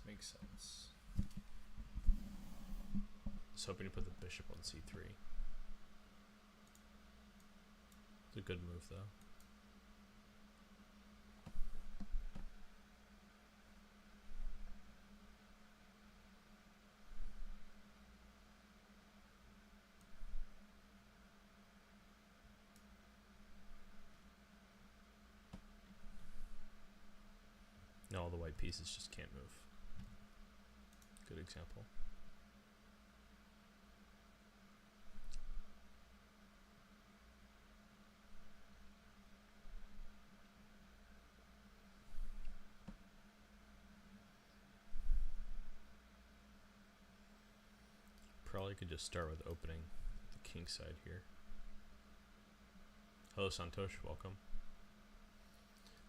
Makes sense. Just hoping to put the bishop on c3. It's a good move though. No, all the white pieces just can't move. Good example. Probably could just start with opening the king side here. Hello Santosh, welcome.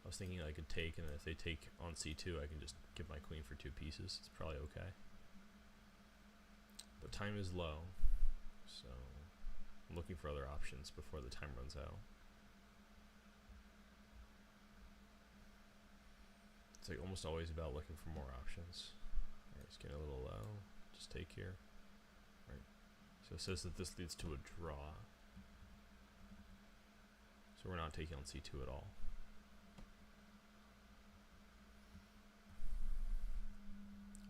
I was thinking I could take, and if they take on c2, I can just give my queen for 2 pieces. It's probably okay. But time is low, so I'm looking for other options before the time runs out. It's like almost always about looking for more options. Alright, it's getting a little low. Just take here. Right. So it says that this leads to a draw. So we're not taking on c2 at all.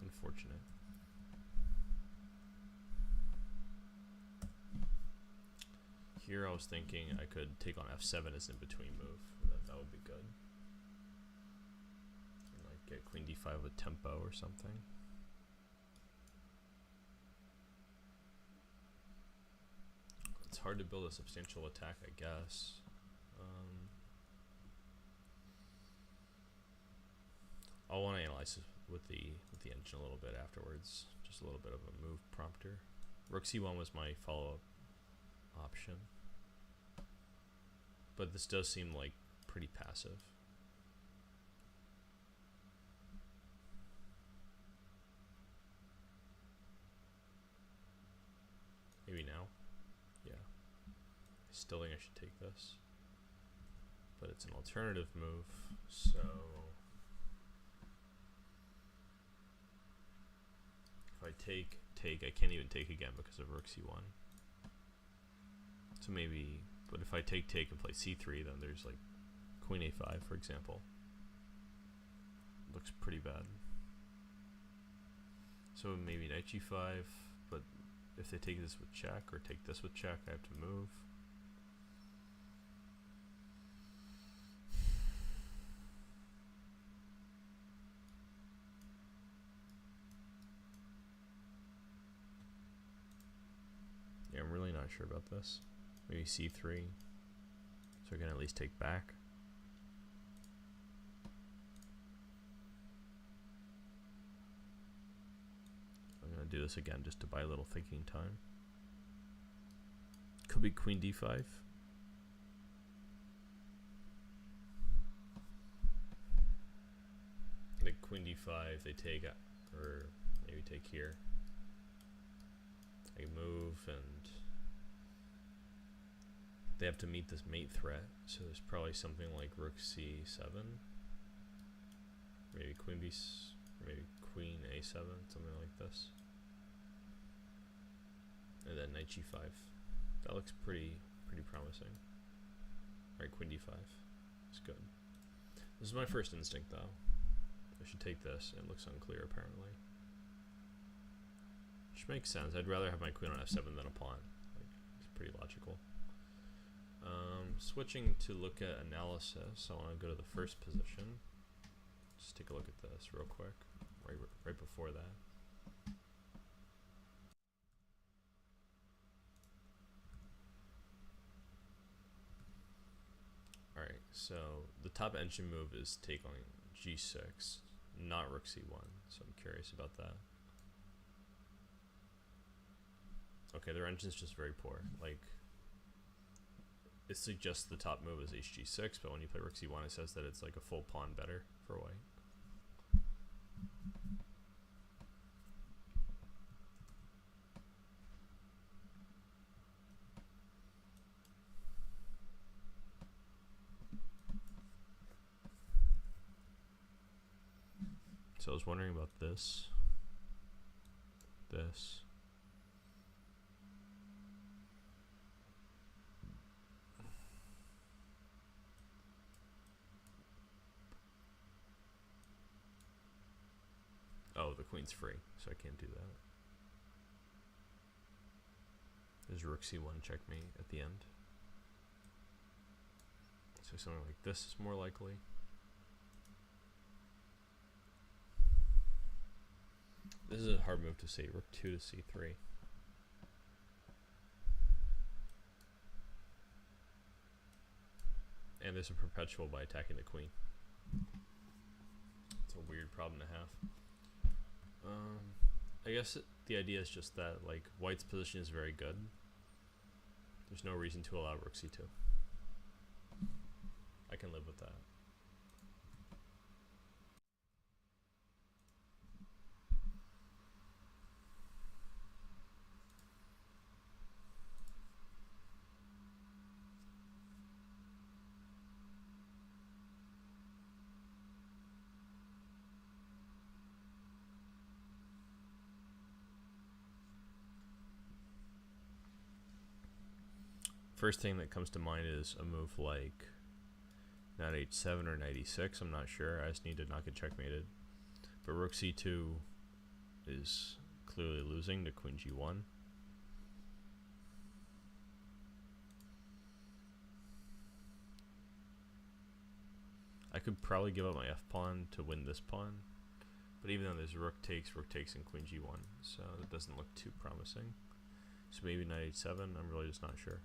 Unfortunate. Here I was thinking I could take on f7 as in between move. That would be good. And like get queen d5 with tempo or something. It's hard to build a substantial attack, I guess. I'll want to analyze it with the engine a little bit afterwards. Just a little bit of a move prompter. Rook c1 was my follow-up option, but this does seem like pretty passive. Maybe now. Yeah. I still think I should take this, but it's an alternative move, so if I take, I can't even take again because of rook c1. So maybe, but if I take and play c3, then there's like queen a5, for example. Looks pretty bad. So maybe knight g5, but if they take this with check or take this with check, I have to move. Yeah, I'm really not sure about this. Maybe c3, so I can at least take back. I'm gonna do this again just to buy a little thinking time. Could be queen d5. Like queen d5, they take, or maybe take here. I move and they have to meet this mate threat, so there's probably something like rook c7, maybe queen b, maybe queen a7, something like this, and then knight g5. That looks pretty promising. Alright, queen d5 is good. This is my first instinct though. I should take this. It looks unclear apparently. Which makes sense. I'd rather have my queen on f7 than a pawn. Like, it's pretty logical. Switching to look at analysis, I want to go to the first position. Just take a look at this real quick, right before that. Alright, so the top engine move is take on g6, not rook c1, so I'm curious about that. Okay, their engine's just very poor. Like, it suggests the top move is hg6, but when you play rook c1, it says that it's like a full pawn better for white. So So I was wondering about this. This. Oh, the queen's free, so I can't do that. There's rook c1 checkmate at the end. So something like this is more likely. This is a hard move to see. Rook 2 to c3. And there's a perpetual by attacking the queen. It's a weird problem to have. I guess the idea is just that like white's position is very good. There's no reason to allow rook c2. I can live with that. First thing that comes to mind is a move like knight h7 or knight e6. I'm not sure. I just need to not get checkmated. But rook c2 is clearly losing to queen g1. I could probably give up my f-pawn to win this pawn. But even though there's rook takes, and queen g1. So it doesn't look too promising. So maybe knight h7. I'm really just not sure.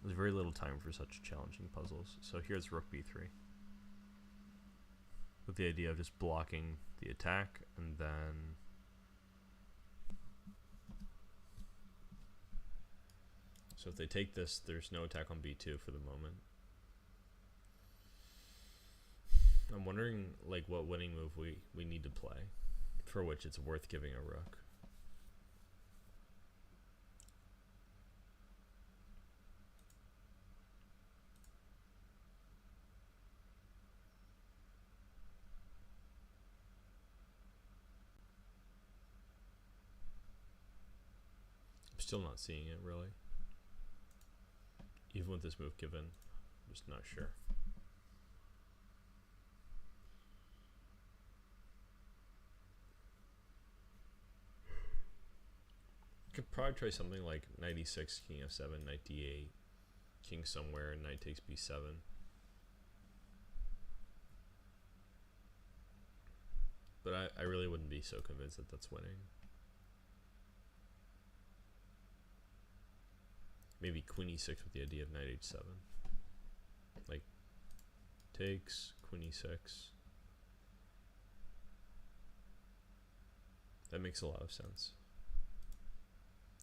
There's very little time for such challenging puzzles. So here's rook b3. With the idea of just blocking the attack and then so if they take this, there's no attack on b2 for the moment. I'm wondering like what winning move we need to play for which it's worth giving a rook. Still not seeing it really. Even with this move given, I'm just not sure. I could probably try something like knight e6, king f7, knight d8, king somewhere, and knight takes b7. But I really wouldn't be so convinced that that's winning. Maybe queen e6 with the idea of knight h7. Like, takes, queen e6. That makes a lot of sense.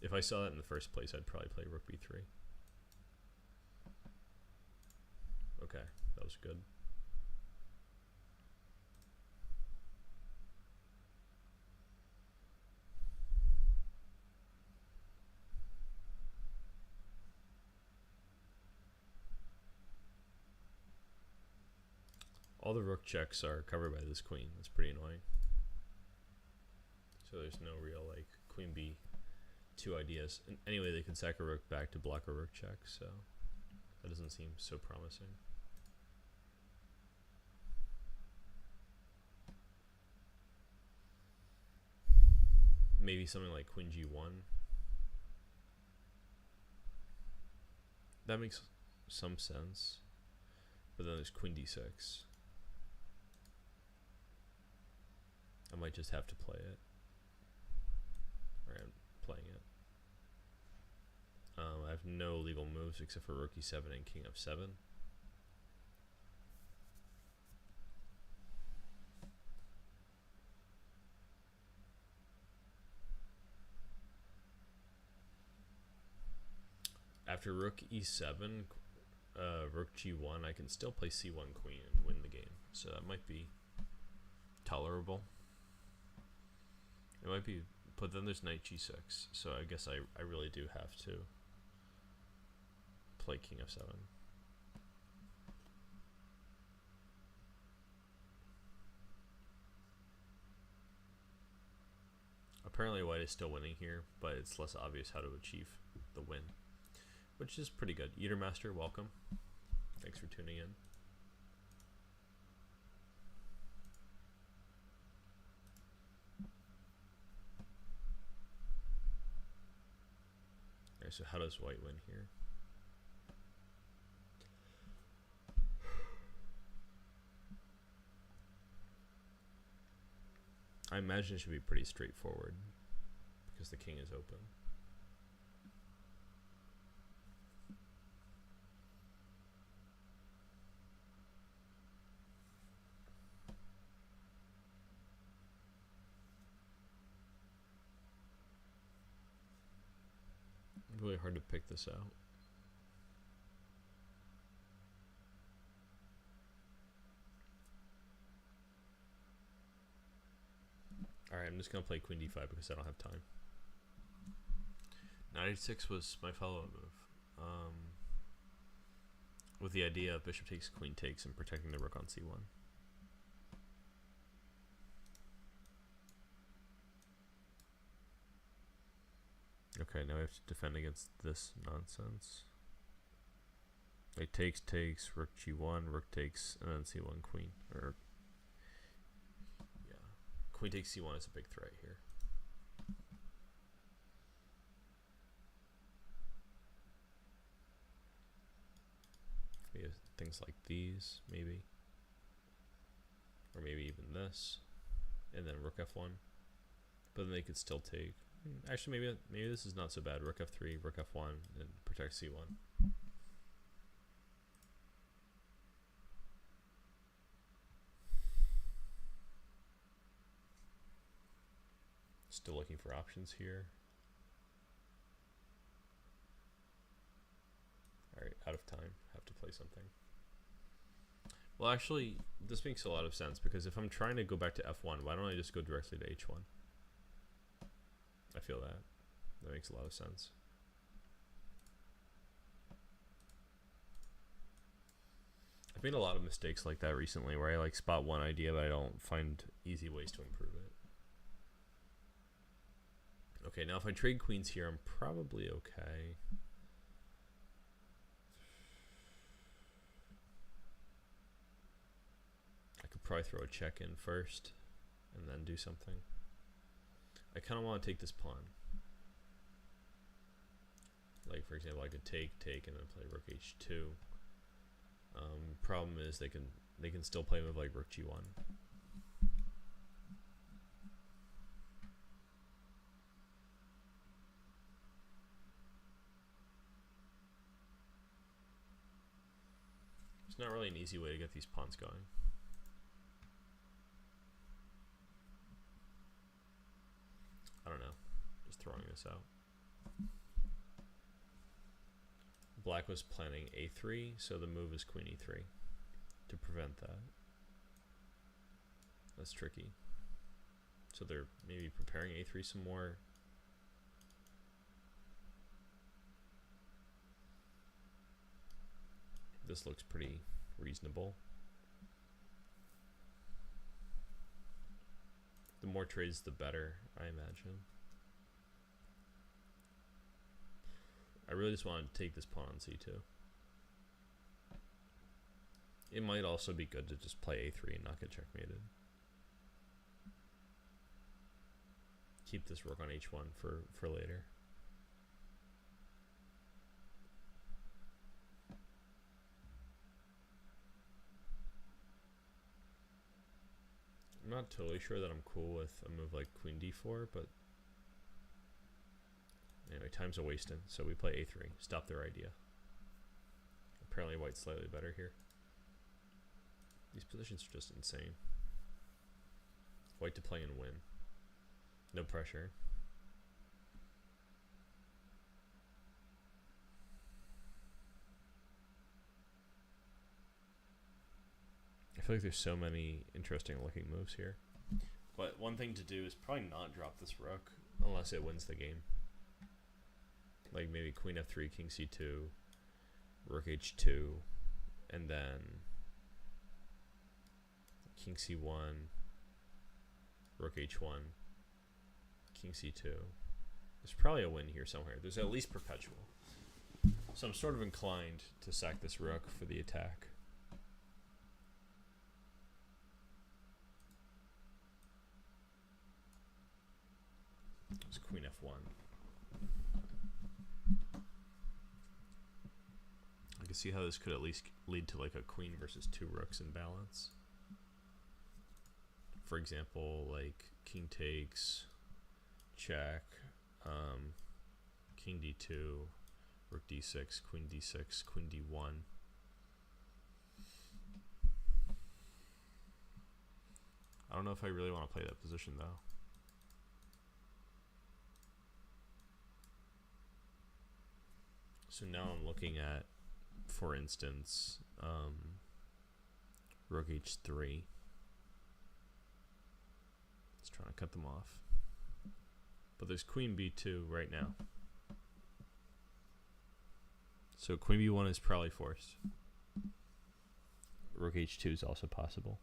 If I saw that in the first place, I'd probably play rook b3. Okay, that was good. All the rook checks are covered by this queen. That's pretty annoying. So there's no real like queen b2 ideas. And anyway, they could sack a rook back to block a rook check, so that doesn't seem so promising. Maybe something like queen g1. That makes some sense. But then there's queen d6. I might just have to play it. Or I'm playing it. I have no legal moves except for rook e7 and king f7. After rook e7, rook g1, I can still play c1 queen and win the game. So that might be tolerable. It might be, but then there's knight g6. So I guess I really do have to play king f7. apparently white is still winning here, but it's less obvious how to achieve the win, which is pretty good. Eater Master, welcome. Thanks for tuning in. Alright, so how does white win here? I imagine it should be pretty straightforward because the king is open. Really hard to pick this out. Alright, I'm just going to play queen d5 because I don't have time. Knight h6 was my follow-up move. With the idea of bishop takes, queen takes, and protecting the rook on c1. Okay, now we have to defend against this nonsense. Knight takes, rook g1, rook takes, and then c1 queen. Or queen takes c1 is a big threat here. Maybe things like these, maybe. Or maybe even this. And then rook f1. But then they could still take. Actually, maybe this is not so bad. Rook f3, rook f1, and protect c1. Still looking for options here. Alright, out of time. Have to play something. Well, actually, this makes a lot of sense because if I'm trying to go back to f1, why don't I just go directly to h1? I feel that. That makes a lot of sense. I've made a lot of mistakes like that recently where I like spot one idea but I don't find easy ways to improve it. Okay, now if I trade queens here, I'm probably okay. I could probably throw a check in first and then do something. I kind of want to take this pawn. Like, for example, I could take, and then play rook h2. Problem is they can still play a move like rook g1. It's not really an easy way to get these pawns going. I don't know. Just throwing this out. Black was planning a3, so the move is queen e3 to prevent that. That's tricky. So they're maybe preparing a3 some more. This looks pretty reasonable. The more trades, the better, I imagine. I really just want to take this pawn on c2. It might also be good to just play a3 and not get checkmated. Keep this rook on h1 for later. I'm not totally sure that I'm cool with a move like queen d4, but anyway, time's a wasting, so we play a3. Stop their idea. Apparently white's slightly better here. These positions are just insane. White to play and win. No pressure. I feel like there's so many interesting looking moves here. But one thing to do is probably not drop this rook unless it wins the game. Like maybe queen f3, king c2, rook h2, and then king c1, rook h1, king c2. There's probably a win here somewhere. There's at least perpetual. So I'm sort of inclined to sack this rook for the attack. It's queen f1. I can see how this could at least lead to like a queen versus two rooks in balance. For example, like king takes, check, king d2, rook d6, queen d6, queen d1. I don't know if I really want to play that position though. So now I'm looking at, for instance, rook h3. It's trying to cut them off. But there's queen b2 right now. So queen b1 is probably forced. Rook h2 is also possible.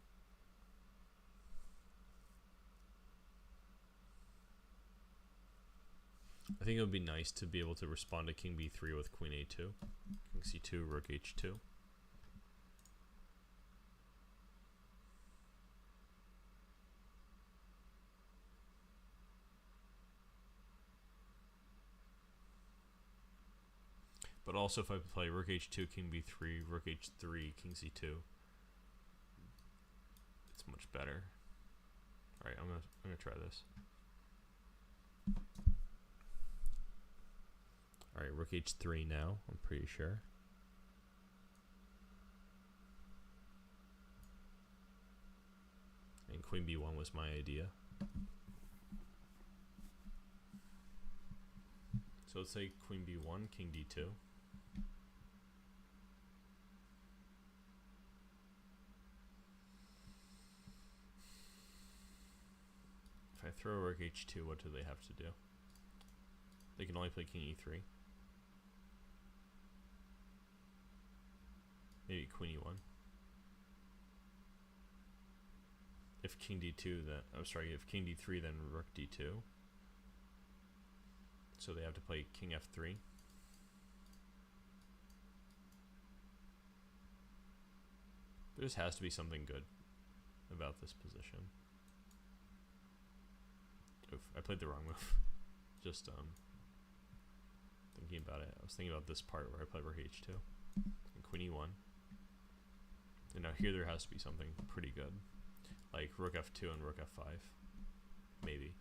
I think it would be nice to be able to respond to king b3 with queen a2, king c2, rook h2. But also if I play rook h2, king b3, rook h3, king c2, it's much better. All right, I'm gonna try this. All right, rook h3 now, I'm pretty sure. And queen b1 was my idea. So let's say queen b1, king d2. If I throw rook h2, what do they have to do? They can only play king e3. Maybe queen e1. If king d2, then if king d3, then rook d2. So they have to play king f3. There just has to be something good about this position. Oof, I played the wrong move. Just thinking about it. I was thinking about this part where I played rook h2 and queen e1. And now here there has to be something pretty good, like rook f2 and rook f5, maybe.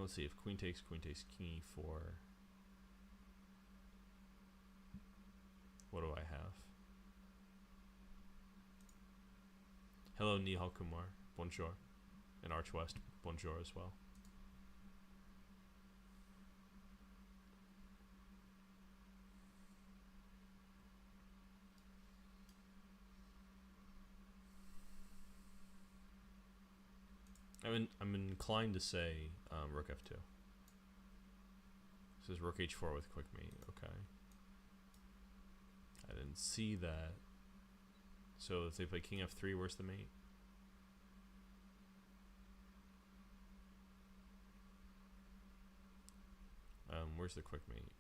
Let's see, if queen takes, king e4. What do I have? Hello, Nihal Kumar, bonjour. And Arch West, bonjour as well. I'm inclined to say rook f2. This is rook h4 with quick mate. Okay. I didn't see that. So if they play king f3, where's the mate? Where's the quick mate?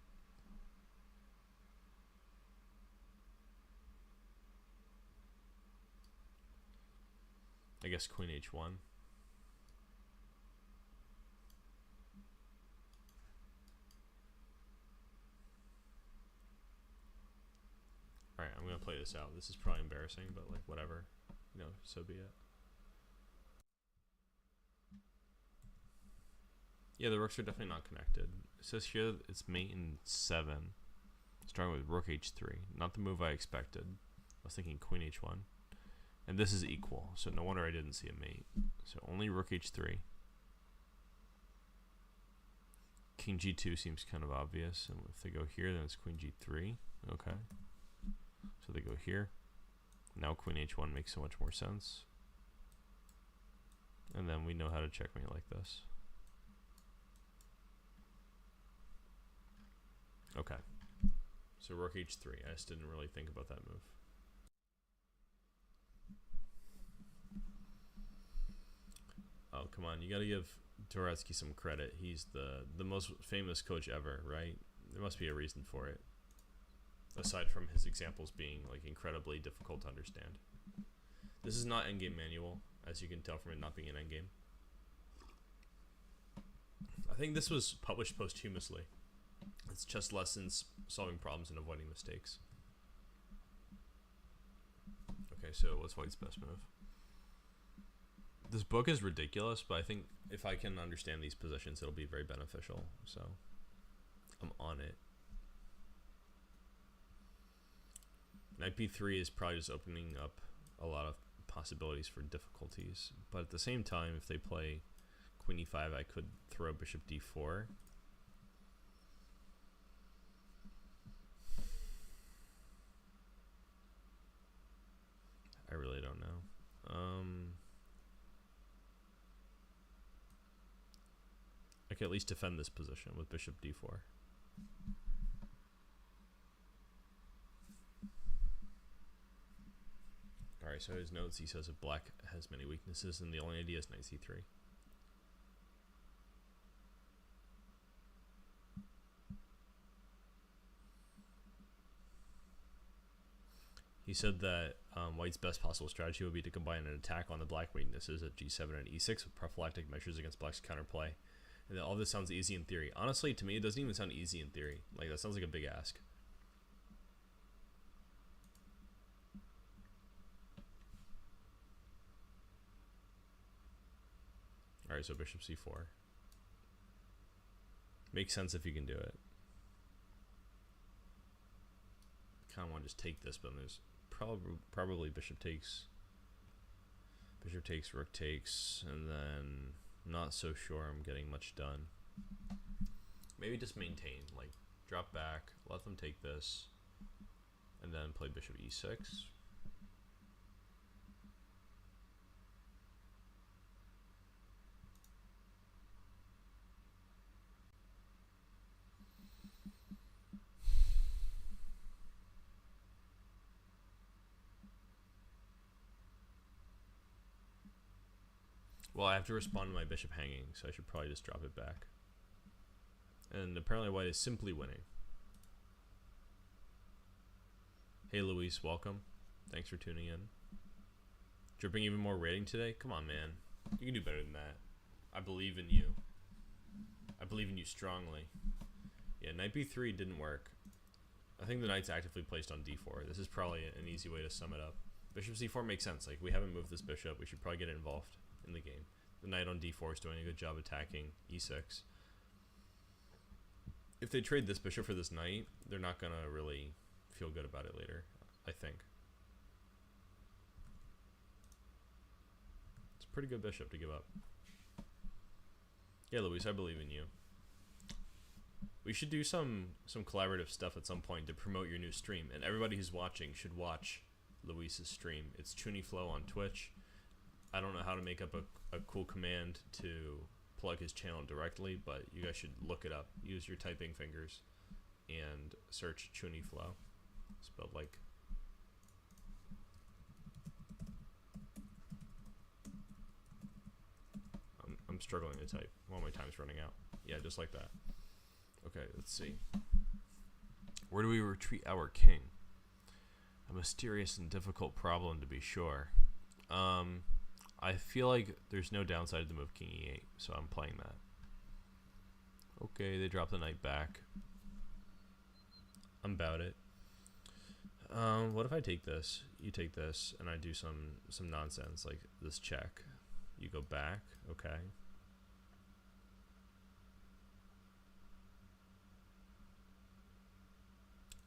I guess queen h1. Alright, I'm gonna play this out. This is probably embarrassing, but like whatever. You know, so be it. Yeah, the rooks are definitely not connected. It says here it's mate in 7. Starting with rook h3. Not the move I expected. I was thinking queen h1. And this is equal, so no wonder I didn't see a mate. So only rook h3. King g2 seems kind of obvious. And if they go here, then it's queen g3. Okay. So they go here. Now queen h1 makes so much more sense. And then we know how to checkmate like this. Okay. So rook h3. I just didn't really think about that move. Oh, come on. You got to give Dvoretsky some credit. He's the most famous coach ever, right? There must be a reason for it. Aside from his examples being like incredibly difficult to understand. This is not endgame manual, as you can tell from it not being an endgame. I think this was published posthumously. It's chess lessons, solving problems, and avoiding mistakes. Okay, so what's White's best move? This book is ridiculous, but I think if I can understand these positions, it'll be very beneficial. So I'm on it. Knight b3 is probably just opening up a lot of possibilities for difficulties. But at the same time, if they play queen e5, I could throw bishop d4. I really don't know. I can at least defend this position with bishop d4. Alright, so his notes, he says that black has many weaknesses, and the only idea is knight c3. He said that White's best possible strategy would be to combine an attack on the black weaknesses at g7 and e6 with prophylactic measures against black's counterplay. And then all this sounds easy in theory. Honestly, to me, it doesn't even sound easy in theory. Like, that sounds like a big ask. Alright, so bishop c4. Makes sense if you can do it. Kind of want to just take this, but there's probably bishop takes, rook takes, and then not so sure I'm getting much done. Maybe just maintain, like drop back, let them take this, and then play bishop e6. Well, I have to respond to my bishop hanging, so I should probably just drop it back. And apparently White is simply winning. Hey Luis, welcome. Thanks for tuning in. Dripping even more rating today? Come on, man. You can do better than that. I believe in you. I believe in you strongly. Yeah, knight b3 didn't work. I think the knight's actively placed on d4. This is probably an easy way to sum it up. Bishop c4 makes sense. Like, we haven't moved this bishop. We should probably get involved in the game. The knight on d4 is doing a good job attacking e6. If they trade this bishop for this knight, they're not going to really feel good about it later, I think. It's a pretty good bishop to give up. Yeah, Luis, I believe in you. We should do some collaborative stuff at some point to promote your new stream, and everybody who's watching should watch Luis's stream. It's Chuniflow on Twitch. I don't know how to make up a cool command to plug his channel directly, but you guys should look it up. Use your typing fingers and search Chuniflow. Spelled like... I'm struggling to type. Well, my time's running out. Yeah, just like that. Okay, let's see. Where do we retreat our king? A mysterious and difficult problem, to be sure. I feel like there's no downside to the move king e8, so I'm playing that. Okay, they drop the knight back. I'm about it. What if I take this? You take this, and I do some nonsense like this check. You go back. Okay.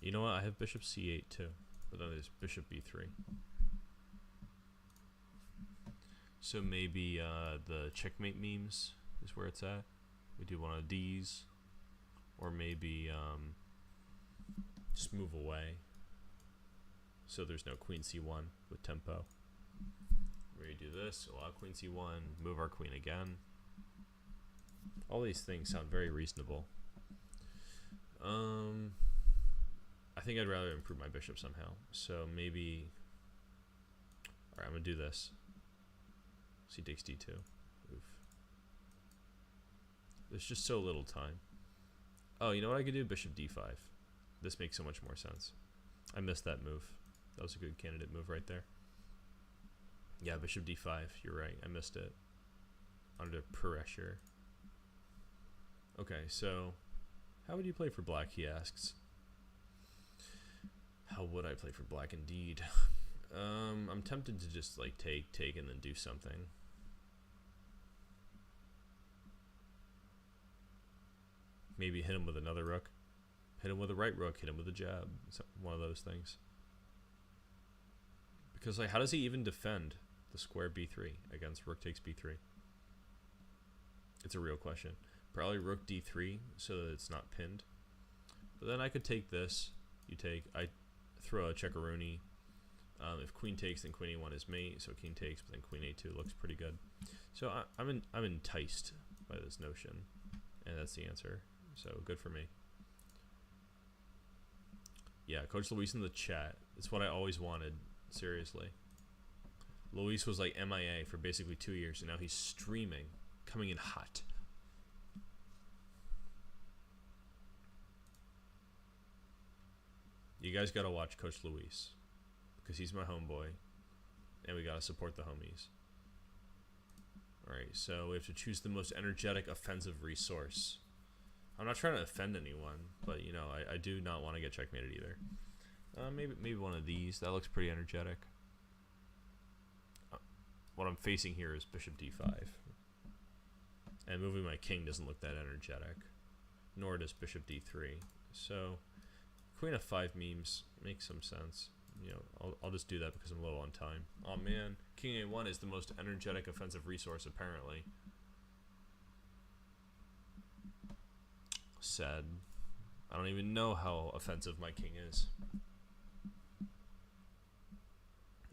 You know what? I have bishop c8 too, but then there's bishop b3. So maybe the checkmate memes is where it's at. We do one of these, or maybe just move away. So there's no queen c1 with tempo. We do this, allow queen c1, move our queen again. All these things sound very reasonable. I think I'd rather improve my bishop somehow. So maybe... Alright, I'm going to do this. C takes d2. Oof. There's just so little time. Oh, you know what I could do? Bishop d5. This makes so much more sense. I missed that move. That was a good candidate move right there. Yeah, bishop d5. You're right. I missed it. Under pressure. Okay, so how would you play for black, he asks. How would I play for black indeed? I'm tempted to just like take, and then do something. Maybe hit him with another rook. Hit him with a right rook. Hit him with a jab. One of those things. Because like, how does he even defend the square b3 against rook takes b3? It's a real question. Probably rook d3 so that it's not pinned. But then I could take this. You take. I throw a checkaroonie. If queen takes, then queen a1 is mate. So king takes, but then queen a2 looks pretty good. So I'm enticed by this notion, and that's the answer. So good for me. Yeah, Coach Luis in the chat. It's what I always wanted. Seriously. Luis was like MIA for basically 2 years, and now he's streaming, coming in hot. You guys gotta watch Coach Luis, because he's my homeboy, and we gotta support the homies. Alright, so we have to choose the most energetic offensive resource. I'm not trying to offend anyone, but you know, I do not want to get checkmated either. Maybe one of these. That looks pretty energetic. What I'm facing here is bishop d5. And moving my king doesn't look that energetic. Nor does bishop d3. So queen f5 memes make some sense. You know, I'll just do that because I'm low on time. Oh man, king a1 is the most energetic offensive resource apparently. Sad. I don't even know how offensive my king is.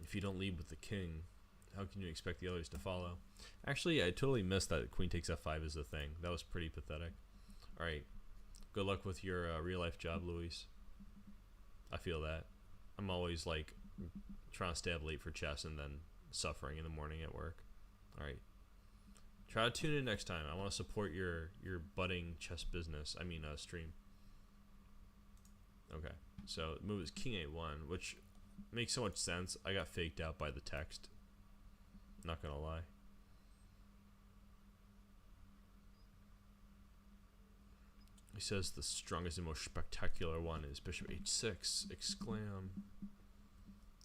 If you don't lead with the king, how can you expect the others to follow? Actually, I totally missed that queen takes f5 is a thing. That was pretty pathetic. Alright, good luck with your real life job, Luis. I feel that. I'm always like trying to stay up late for chess and then suffering in the morning at work. Alright. Try to tune in next time. I want to support your budding chess business. I mean, stream. Okay, so the move is king a1, which makes so much sense. I got faked out by the text. Not gonna lie. He says the strongest and most spectacular one is bishop h6. Exclam.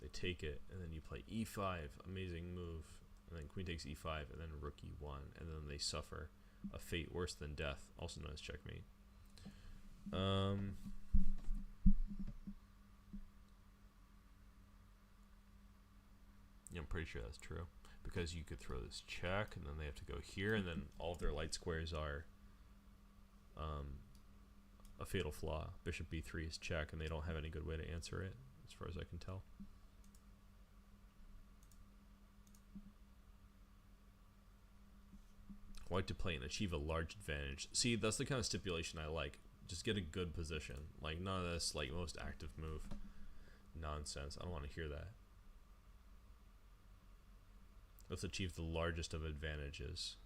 They take it, and then you play e5. Amazing move. And then queen takes e5, and then rook e1, and then they suffer a fate worse than death, also known as checkmate. Yeah, I'm pretty sure that's true, because you could throw this check, and then they have to go here, and then all of their light squares are a fatal flaw. Bishop b3 is check, and they don't have any good way to answer it, as far as I can tell. White to play and achieve a large advantage. See, that's the kind of stipulation I like. Just get a good position. Like, none of this, like, most active move nonsense. I don't want to hear that. Let's achieve the largest of advantages.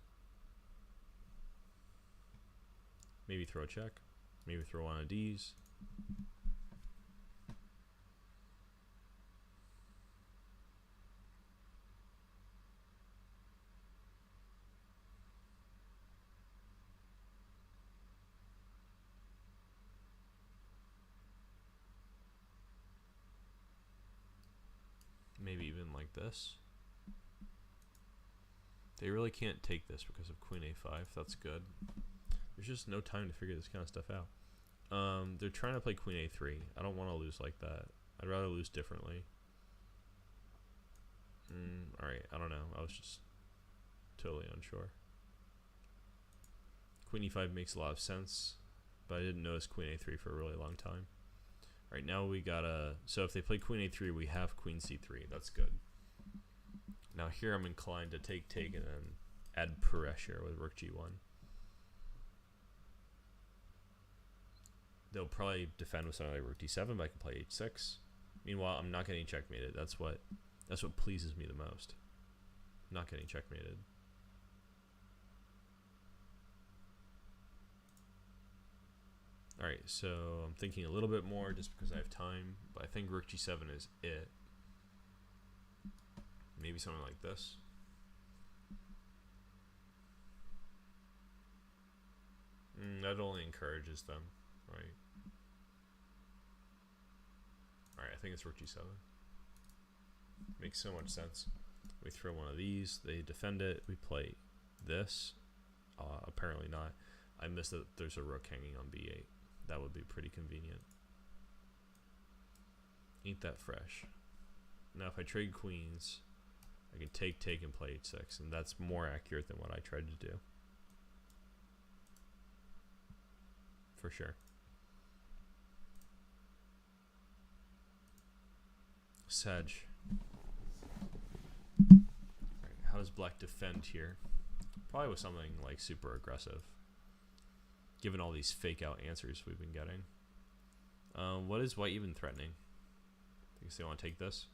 Maybe throw a check. Maybe throw one of these. Maybe even like this. They really can't take this because of queen a5. That's good. There's just no time to figure this kind of stuff out. They're trying to play queen a3. I don't want to lose like that. I'd rather lose differently. Alright, I don't know. I was just totally unsure. Queen e5 makes a lot of sense, but I didn't notice queen a3 for a really long time. Right now we gotta, so if they play queen a3, we have queen c3. That's good. Now here I'm inclined to take and then add pressure with rook g1. They'll probably defend with something like rook d7, but I can play h6. Meanwhile, I'm not getting checkmated. That's what pleases me the most. I'm not getting checkmated. Alright, so I'm thinking a little bit more just because I have time, but I think rook g7 is it. Maybe something like this. That only encourages them, right? Alright, I think it's rook g7. Makes so much sense. We throw one of these, they defend it, we play this. Apparently not. I missed that there's a rook hanging on b8. That would be pretty convenient. Ain't that fresh. Now if I trade queens, I can take, and play h6, and that's more accurate than what I tried to do. For sure. Sag. Right, how does black defend here? Probably with something like super aggressive, given all these fake out answers we've been getting. What is white even threatening? I guess they want to take this.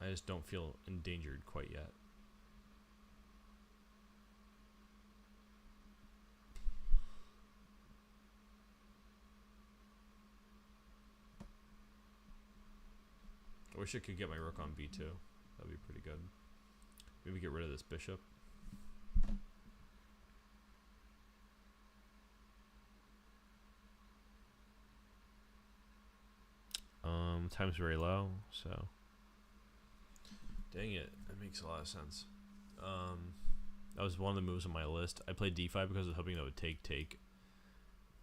I just don't feel endangered quite yet. I wish I could get my rook on b2. That'd be pretty good. Maybe get rid of this bishop. Time's very low, so dang it, that makes a lot of sense. That was one of the moves on my list. I played d5 because I was hoping that would take,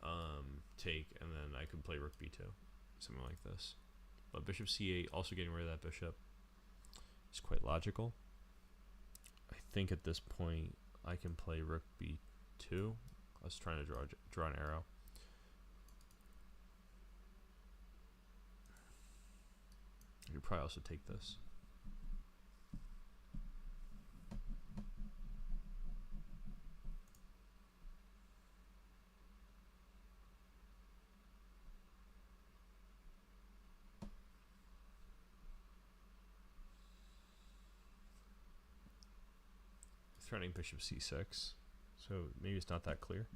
and then I could play rook b2, something like this. But bishop c8, also getting rid of that bishop, is quite logical. I think at this point I can play rook b2. I was trying to draw an arrow. I could probably also take this. Threatening bishop c6, so maybe it's not that clear.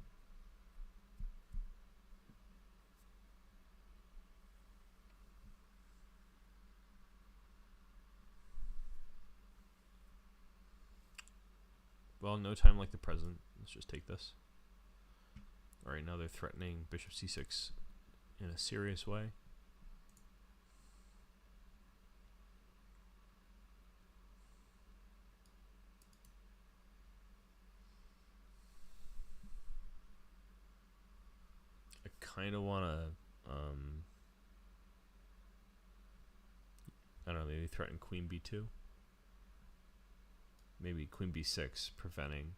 Well, no time like the present. Let's just take this. Alright, now they're threatening bishop c6 in a serious way. I kind of want to, I don't know, maybe threaten queen b2. Maybe queen b6 preventing,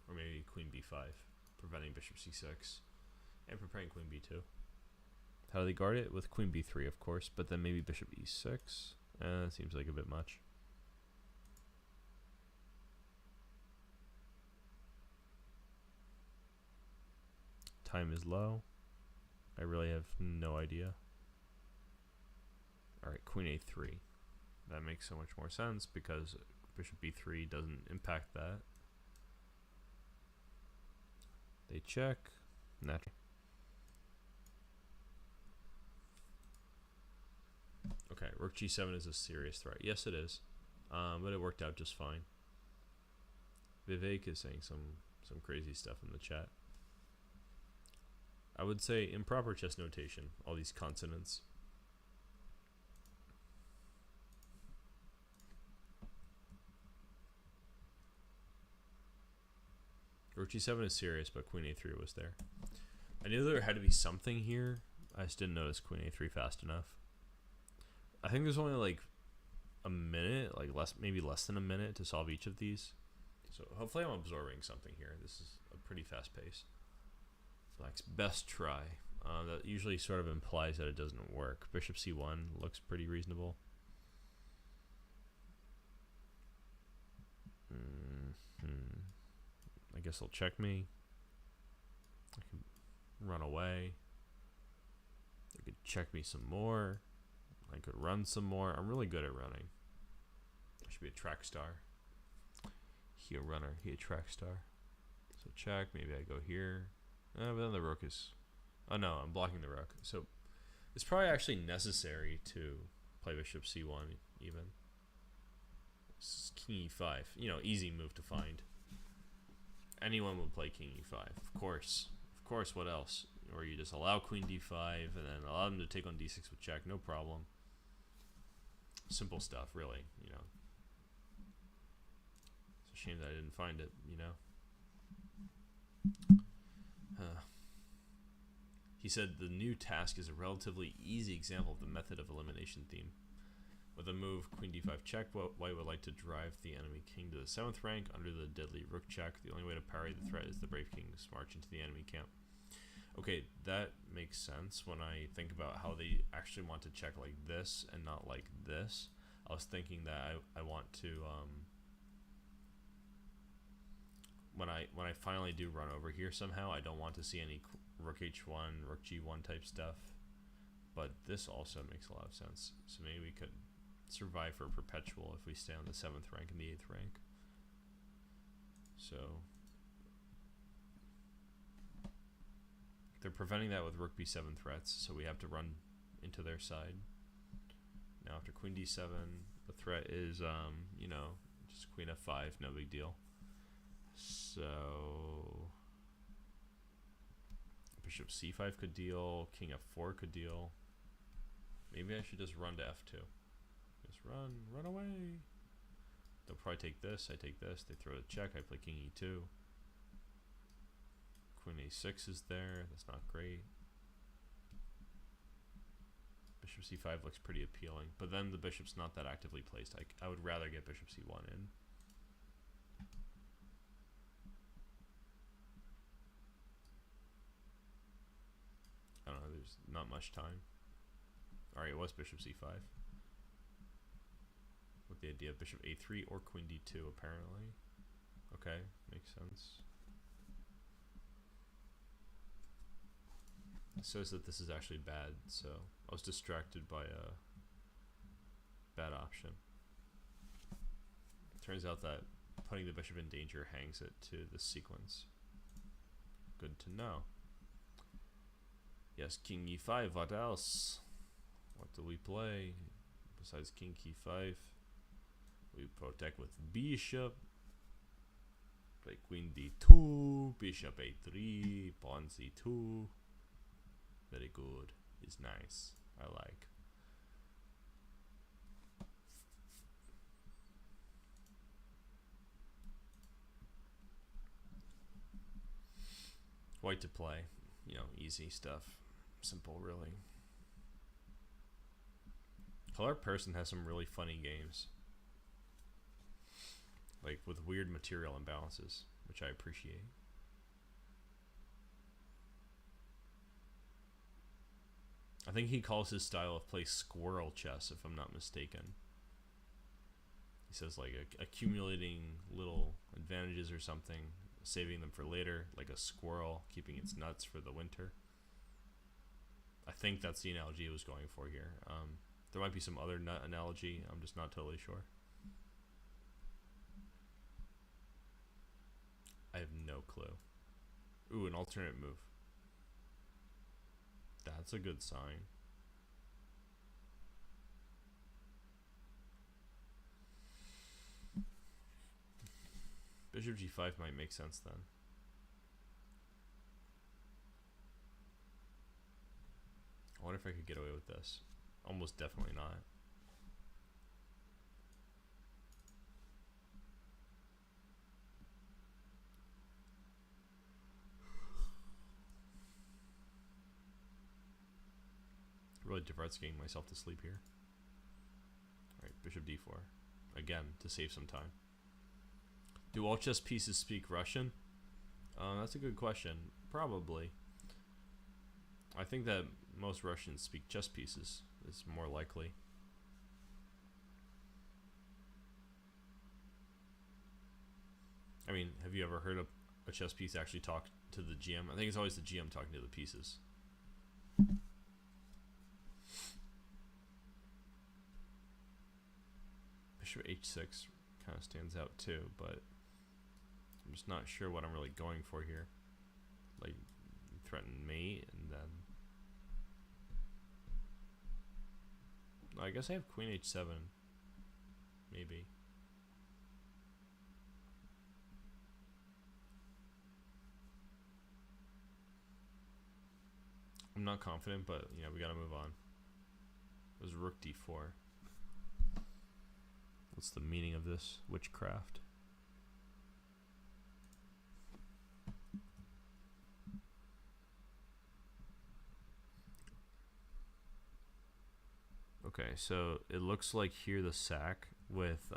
or maybe queen b5 preventing bishop c6 and preparing queen b2. How do they guard it? With queen b3, of course, but then maybe bishop e6. That seems like a bit much. Time is low. I really have no idea. Alright, queen a3. That makes so much more sense because bishop b3 doesn't impact that. They check. Natural. Okay, rook g7 is a serious threat. Yes, it is. But it worked out just fine. Vivek is saying some crazy stuff in the chat. I would say improper chess notation, all these consonants. Rook g7 is serious, but queen a3 was there. I knew there had to be something here. I just didn't notice queen a3 fast enough. I think there's only like a minute, like maybe less than a minute to solve each of these. So hopefully I'm absorbing something here. This is a pretty fast pace. Black's best try. That usually sort of implies that it doesn't work. Bishop c1 looks pretty reasonable. I guess he'll check me. I can run away. They could check me some more. I could run some more. I'm really good at running. I should be a track star. He a runner. He a track star. So check. Maybe I go here. But then the rook is... Oh no, I'm blocking the rook. So it's probably actually necessary to play bishop c1 even. This is king e5. You know, easy move to find. Anyone would play king e5. Of course. Of course, what else? Or you just allow queen d5 and then allow them to take on d6 with check. No problem. Simple stuff, really, you know. It's a shame that I didn't find it, you know. He said the new task is a relatively easy example of the method of elimination theme. With a move queen d5 check, white would like to drive the enemy king to the 7th rank under the deadly rook check. The only way to parry the threat is the brave king's march into the enemy camp. Okay, that makes sense when I think about how they actually want to check like this and not like this. I was thinking that I want to when I finally do run over here somehow, I don't want to see any rook h1, rook g1 type stuff. But this also makes a lot of sense. So maybe we could survive for perpetual if we stay on the 7th rank and the 8th rank. So they're preventing that with rook b7 threats, so we have to run into their side. Now after queen d7, the threat is, you know, just queen f5, no big deal. So bishop c5 could deal, king f4 could deal. Maybe I should just run to f2. Just run away. They'll probably take this, I take this, they throw a check, I play king e2. Queen a6 is there, that's not great. Bishop c5 looks pretty appealing, but then the bishop's not that actively placed. I would rather get bishop c1 in. I don't know, there's not much time. Alright, it was bishop c5. With the idea of bishop a3 or queen d2 apparently. Okay, makes sense. It says that this is actually bad, so I was distracted by a bad option. Turns out that putting the bishop in danger hangs it to the sequence. Good to know. Yes, king e5, what else? What do we play? Besides king e5, we protect with bishop. Play queen d2, bishop a3, pawn c2. Very good. It's nice. I like. White to play. You know, easy stuff. Simple, really. Color Person has some really funny games. Like, with weird material imbalances, which I appreciate. I think he calls his style of play squirrel chess, if I'm not mistaken. He says like accumulating little advantages or something, saving them for later, like a squirrel keeping its nuts for the winter. I think that's the analogy he was going for here. There might be some other nut analogy, I'm just not totally sure. I have no clue. Ooh, an alternate move. That's a good sign. Bishop g5 might make sense then. I wonder if I could get away with this. Almost definitely not. Really Dvoretskying myself to sleep here. Alright, bishop d4. Again, to save some time. Do all chess pieces speak Russian? That's a good question. Probably. I think that most Russians speak chess pieces. It's more likely. I mean, have you ever heard a chess piece actually talk to the GM? I think it's always the GM talking to the pieces. h6 kind of stands out too, but I'm just not sure what I'm really going for here. Like, threaten mate, and then I guess I have queen h7, maybe. I'm not confident, but yeah, we gotta move on. It was rook d4. What's the meaning of this witchcraft? Okay, so it looks like here the sack with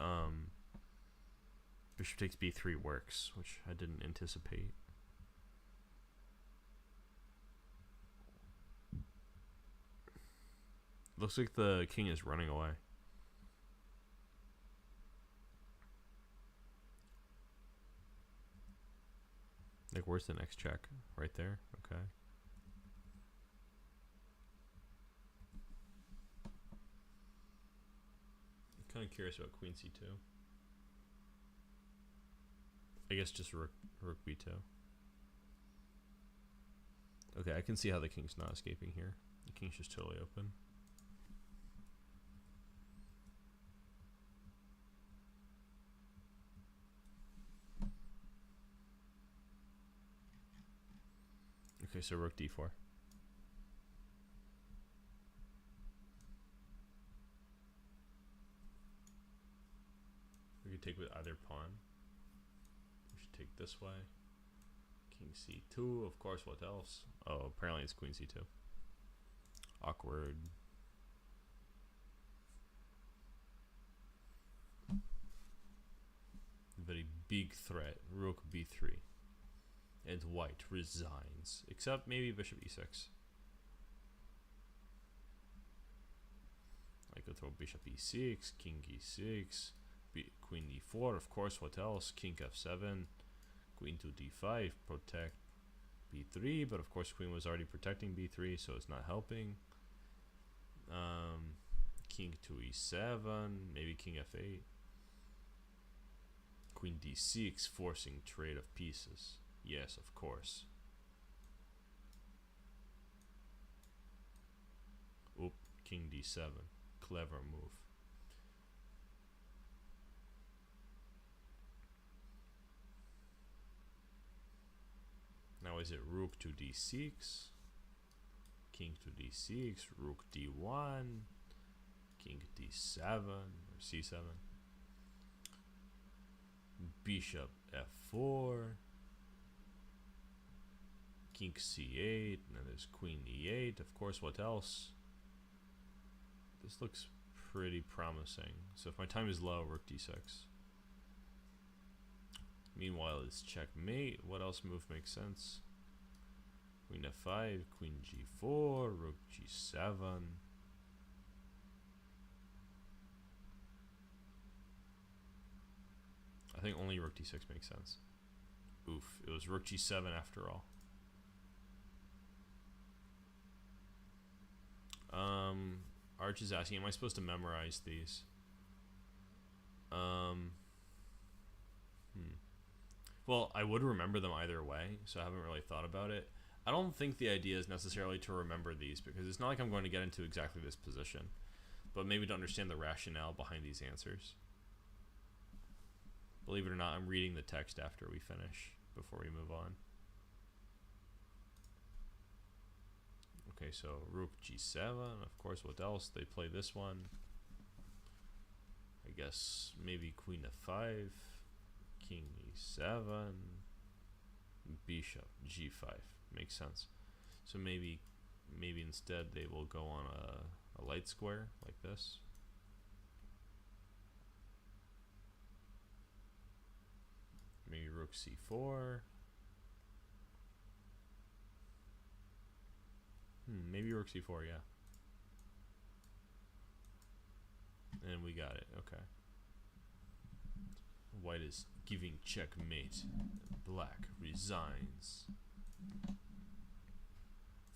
bishop takes b3 works, which I didn't anticipate. Looks like the king is running away. Like, where's the next check? Right there? Okay. I'm kind of curious about queen c2. I guess just rook b2. Okay, I can see how the king's not escaping here. The king's just totally open. Okay, so rook d4. We could take with either pawn. We should take this way. King c2, of course, what else? Oh, apparently it's queen c2. Awkward. Very big threat. Rook b3. And white resigns. Except maybe bishop e6. I could throw bishop e6, king e6, queen d4, of course, what else? King f7, queen to d5, protect b3, but of course queen was already protecting b3, so it's not helping. King to e7, maybe king f8. Queen d6, forcing trade of pieces. Yes, of course. Oop, king d7. Clever move. Now is it rook to d6? King to d6, rook d1, king d7 or c7. Bishop f4. King c8, and then there's queen e8. Of course, what else? This looks pretty promising. So if my time is low, rook d6. Meanwhile, it's checkmate. What else move makes sense? Queen f5, queen g4, rook g7. I think only rook d6 makes sense. Oof, it was rook g7 after all. Arch is asking, am I supposed to memorize these? Well, I would remember them either way, so I haven't really thought about it. I don't think the idea is necessarily to remember these, because it's not like I'm going to get into exactly this position, but maybe to understand the rationale behind these answers. Believe it or not, I'm reading the text after we finish, before we move on. Okay, so rook g7, of course, what else? They play this one. I guess maybe queen f5, king e7, bishop g5. Makes sense. So maybe instead they will go on a light square like this. Maybe rook c4. Maybe rook c4, yeah. And we got it, okay. White is giving checkmate. Black resigns.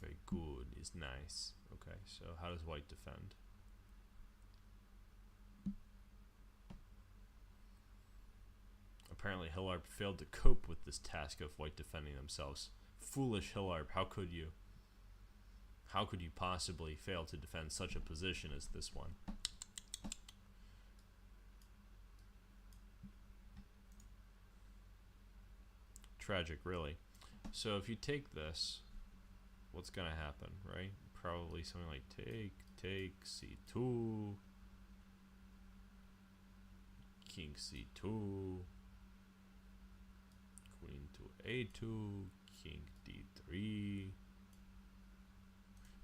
Very good, is nice. Okay, so how does white defend? Apparently Hillarp failed to cope with this task of white defending themselves. Foolish Hillarp, how could you? How could you possibly fail to defend such a position as this one? Tragic, really. So if you take this, what's gonna happen, right? Probably something like take, c2, king c2, queen to a2, king d3.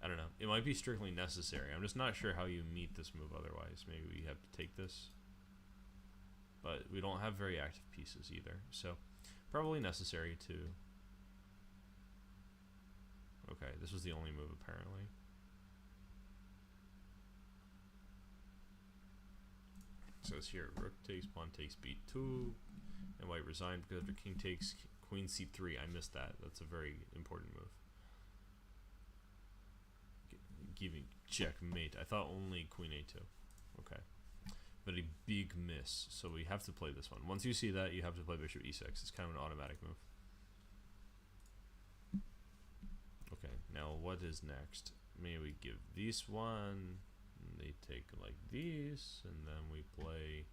I don't know. It might be strictly necessary. I'm just not sure how you meet this move otherwise. Maybe we have to take this. But we don't have very active pieces either. So probably necessary to... Okay, this was the only move apparently. It says here, rook takes, pawn takes b2, and white resigned because after king takes, queen c3. I missed that. That's a very important move. Giving checkmate. I thought only queen a2. Okay. But a big miss. So we have to play this one. Once you see that, you have to play bishop e6. It's kind of an automatic move. Okay, now what is next? Maybe we give this one. And they take like these. And then we play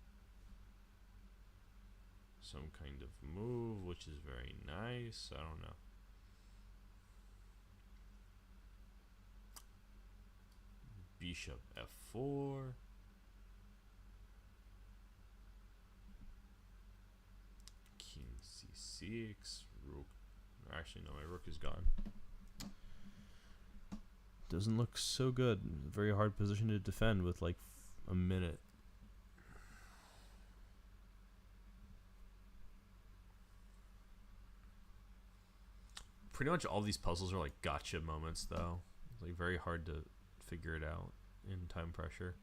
some kind of move, which is very nice. I don't know. Bishop f4. King c6. Rook. Actually, no, my rook is gone. Doesn't look so good. Very hard position to defend with like a minute. Pretty much all these puzzles are like gotcha moments, though. It's like very hard to figure it out in time pressure.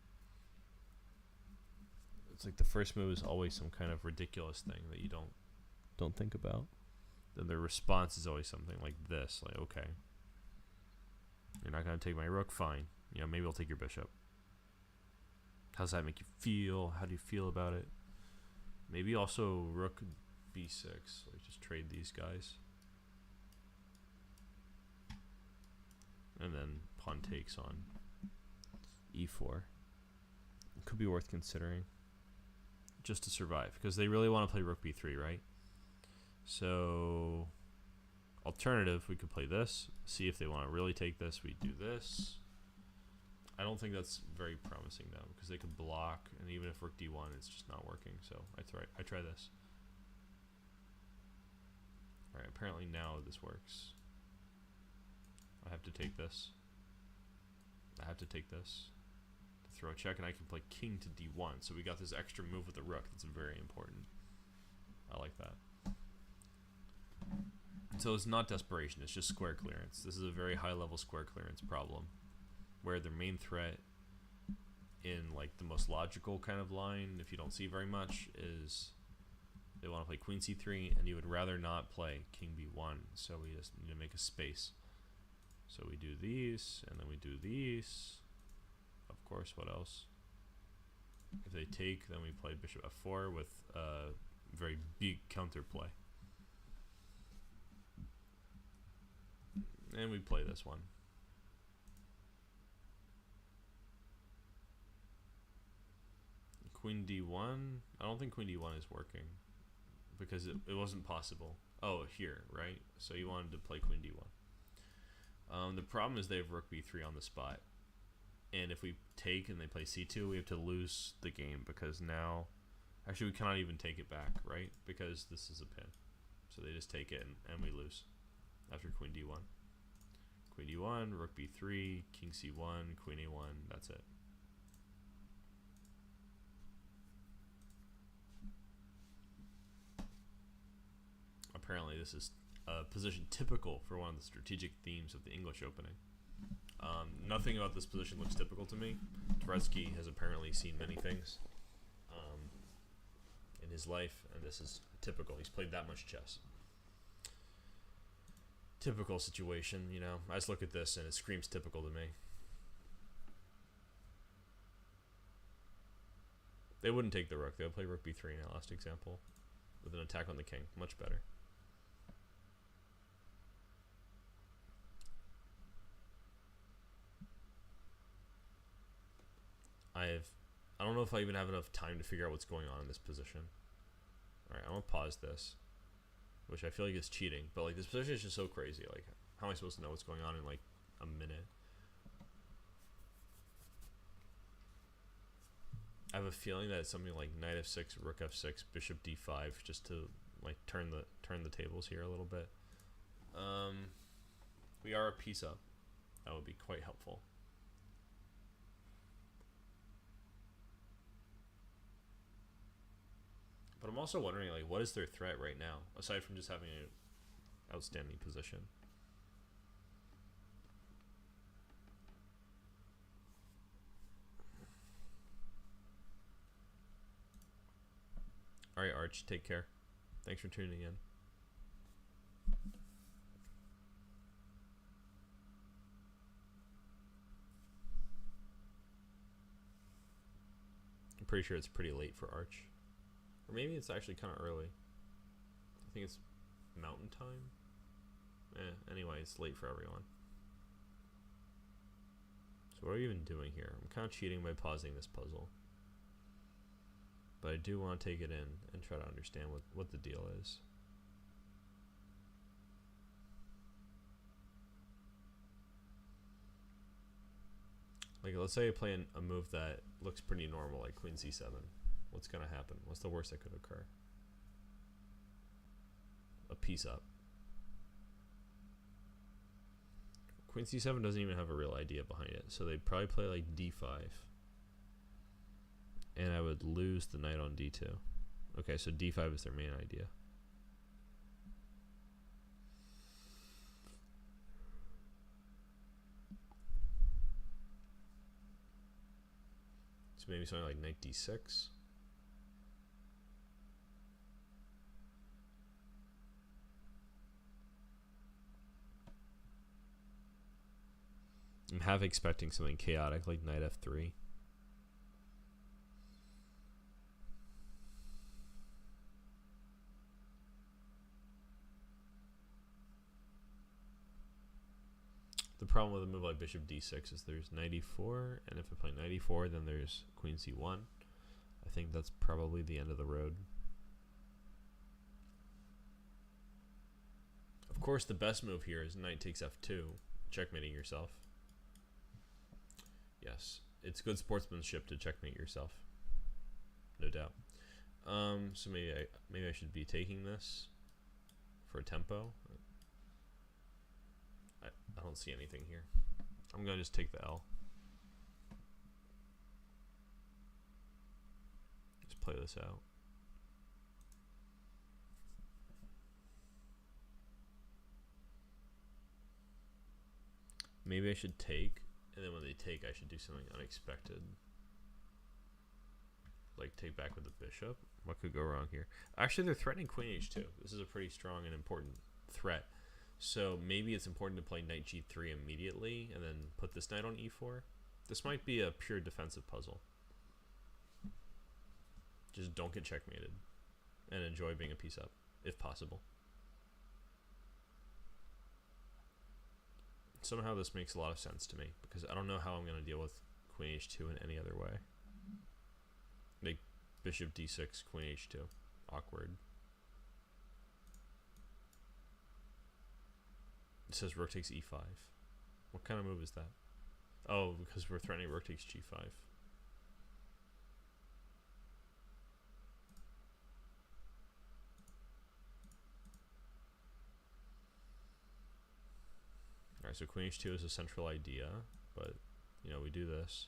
It's like the first move is always some kind of ridiculous thing that you don't think about. Then the response is always something like this, like, okay, you're not gonna take my rook, fine. You know, maybe I'll take your bishop. How does that make you feel? How do you feel about it? Maybe also rook b6, like just trade these guys. And then pawn takes on e4. It could be worth considering just to survive, because they really want to play rook b3, right? So alternative, we could play this, see if they want to really take this. We do this. I don't think that's very promising though, because they could block, and even if rook d1, it's just not working. So I try this. All right, apparently now this works. I have to take this. I have to take this to throw a check, and I can play king to d1. So we got this extra move with the rook that's very important. I like that. So it's not desperation, it's just square clearance. This is a very high level square clearance problem, where their main threat in like the most logical kind of line, if you don't see very much, is they want to play queen c3, and you would rather not play king b1, so we just need to make a space. So we do these, and then we do these. Of course, what else? If they take, then we play bishop f4 with a very big counterplay. And we play this one. Queen d1. I don't think queen d1 is working, because it wasn't possible. Oh, here, right? So you wanted to play queen d1. The problem is they have rook b3 on the spot, and if we take and they play c2, we have to lose the game, because now, actually we cannot even take it back, right? Because this is a pin. So they just take it, and we lose after queen d1. Queen d1, rook b3, king c1, queen a1, that's it. Apparently this is a position typical for one of the strategic themes of the English opening. Nothing about this position looks typical to me. Dvoretsky has apparently seen many things in his life, and this is typical. He's played that much chess. Typical situation, you know. I just look at this and it screams typical to me. They wouldn't take the rook. They would play rook b3 in that last example. with an attack on the king. Much better. I don't know if I even have enough time to figure out what's going on in this position. Alright, I'm gonna pause this, which I feel like is cheating, but like this position is just so crazy. Like, how am I supposed to know what's going on in like a minute? I have a feeling that it's something like knight f6, rook f6, bishop d5, just to like turn the tables here a little bit. We are a piece up. That would be quite helpful. But I'm also wondering, like, what is their threat right now, aside from just having an outstanding position? Alright, Arch, take care. Thanks for tuning in. I'm pretty sure it's pretty late for Arch. Or maybe it's actually kind of early. I think it's mountain time. Anyway, it's late for everyone. So what are we even doing here? I'm kind of cheating by pausing this puzzle. But I do want to take it in and try to understand what the deal is. Like, let's say I play a move that looks pretty normal, like queen c7. What's going to happen? What's the worst that could occur? A piece up. Queen c7 doesn't even have a real idea behind it, so they'd probably play like d5. And I would lose the knight on d2. Okay, so d5 is their main idea. So maybe something like knight d6. I'm half expecting something chaotic like knight f3. The problem with a move like bishop d6 is there's knight e4, and if I play knight e4, then there's queen c1. I think that's probably the end of the road. Of course, the best move here is knight takes f2, checkmating yourself. Yes, it's good sportsmanship to checkmate yourself, no doubt. So maybe I should be taking this for tempo. I don't see anything here. I'm gonna just take the L. Just play this out. Maybe I should take, and then when they take, I should do something unexpected. Like take back with the bishop. What could go wrong here? Actually, they're threatening queen h2. This is a pretty strong and important threat. So maybe it's important to play knight g3 immediately and then put this knight on e4. This might be a pure defensive puzzle. Just don't get checkmated and enjoy being a piece up, if possible. Somehow this makes a lot of sense to me because I don't know how I'm going to deal with queen h2 in any other way. Like bishop d6, queen h2. Awkward. It says rook takes e5. What kind of move is that? Oh, because we're threatening rook takes g5. Alright, so queen h2 is a central idea, but, you know, we do this.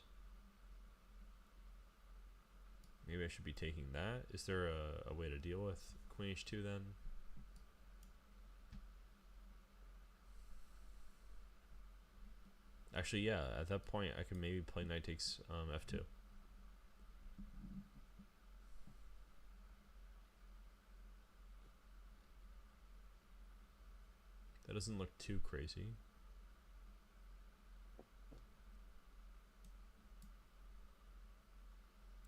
Maybe I should be taking that. Is there a way to deal with queen h2 then? Actually, yeah, at that point, I could maybe play knight takes f2. That doesn't look too crazy.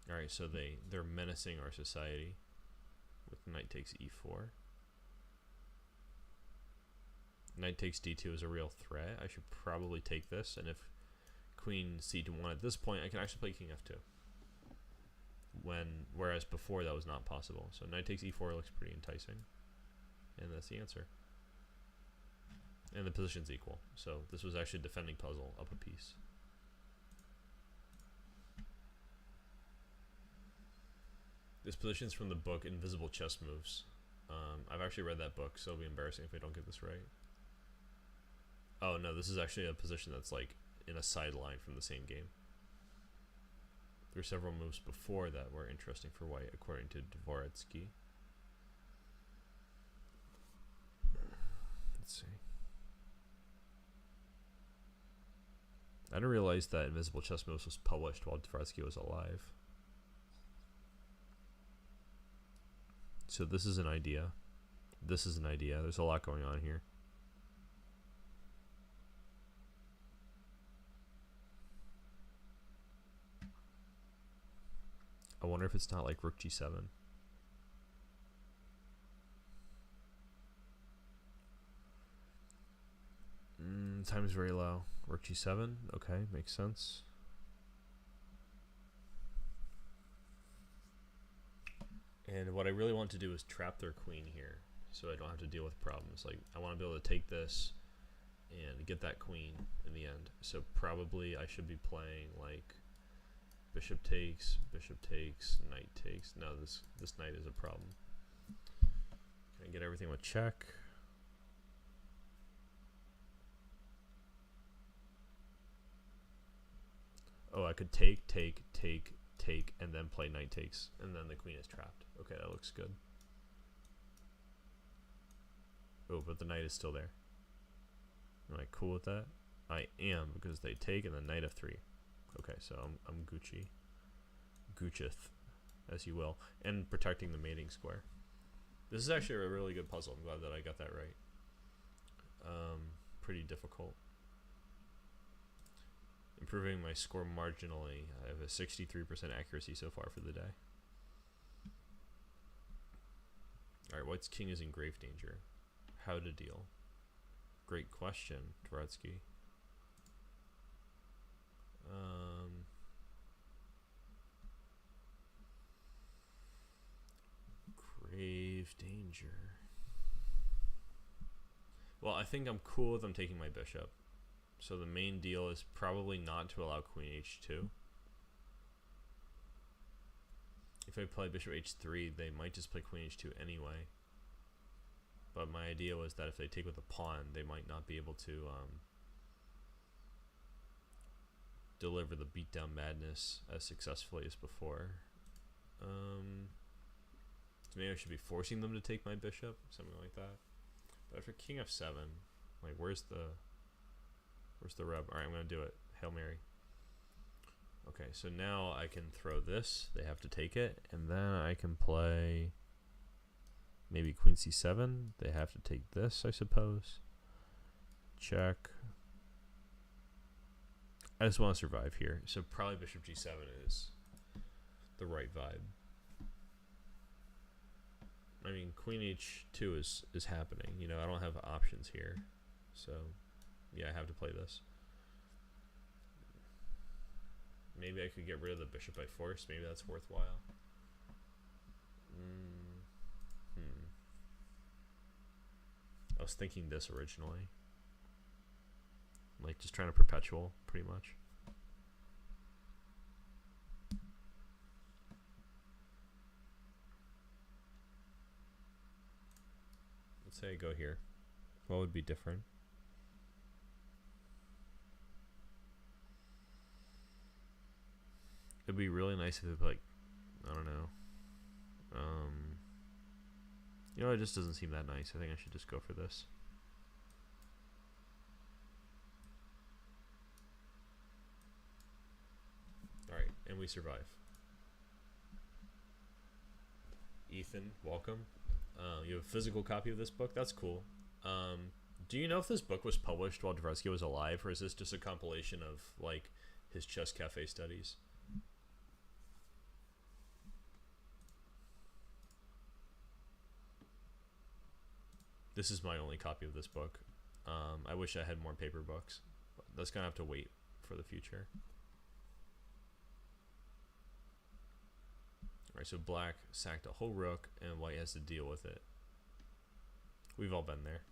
Alright, so they're menacing our society. with knight takes e4. Knight takes d2 is a real threat. I should probably take this, and if queen c1 at this point, I can actually play king f2. Whereas before that was not possible. So knight takes e4 looks pretty enticing, and that's the answer. And the position's equal, so this was actually a defending puzzle up a piece. This position's from the book Invisible Chess Moves. I've actually read that book, so it'll be embarrassing if I don't get this right. Oh no, this is actually a position that's like in a sideline from the same game. There were several moves before that were interesting for white, according to Dvoretsky. Let's see. I didn't realize that Invisible Chess Moves was published while Dvoretsky was alive. So this is an idea. This is an idea. There's a lot going on here. I wonder if it's not like rook g7. Time's very low. Rook g7. Okay, makes sense. And what I really want to do is trap their queen here, so I don't have to deal with problems. Like, I want to be able to take this and get that queen in the end. So probably I should be playing like bishop takes, knight takes. No, this knight is a problem. Can I get everything with check? Oh, I could take, and then play knight takes, and then the queen is trapped. Okay, that looks good. Oh, but the knight is still there. Am I cool with that? I am, because they take and then knight f3. Okay, so I'm Gucci. Gucci-th, as you will. And protecting the mating square. This is actually a really good puzzle. I'm glad that I got that right. Pretty difficult. Improving my score marginally. I have a 63% accuracy so far for the day. Alright, white's king is in grave danger. How to deal? Great question, Dvoretsky. Grave danger. Well, I think I'm cool with them taking my bishop. So the main deal is probably not to allow queen h2. If I play bishop h3, they might just play queen h2 anyway. But my idea was that if they take with a pawn, they might not be able to deliver the beatdown madness as successfully as before. So maybe I should be forcing them to take my bishop, something like that. But after king f7, like where's the rub? Alright, I'm gonna do it. Hail Mary. Okay, so now I can throw this. They have to take it, and then I can play maybe queen c7. They have to take this, I suppose. Check. I just want to survive here, so probably bishop g7 is the right vibe. I mean, queen h2 is happening. You know, I don't have options here, so yeah, I have to play this. Maybe I could get rid of the bishop by force. Maybe that's worthwhile. I was thinking this originally. Like just trying to perpetual, pretty much. Let's say I go here. What would be different? It'd be really nice if it, like, I don't know. You know, it just doesn't seem that nice. I think I should just go for this. Alright, and we survive. Ethan, welcome. You have a physical copy of this book? That's cool. Do you know if this book was published while Dvoretsky was alive, or is this just a compilation of, like, his chess cafe studies? This is my only copy of this book. I wish I had more paper books. But that's gonna have to wait for the future. Alright, so black sacked a whole rook, and white has to deal with it. We've all been there.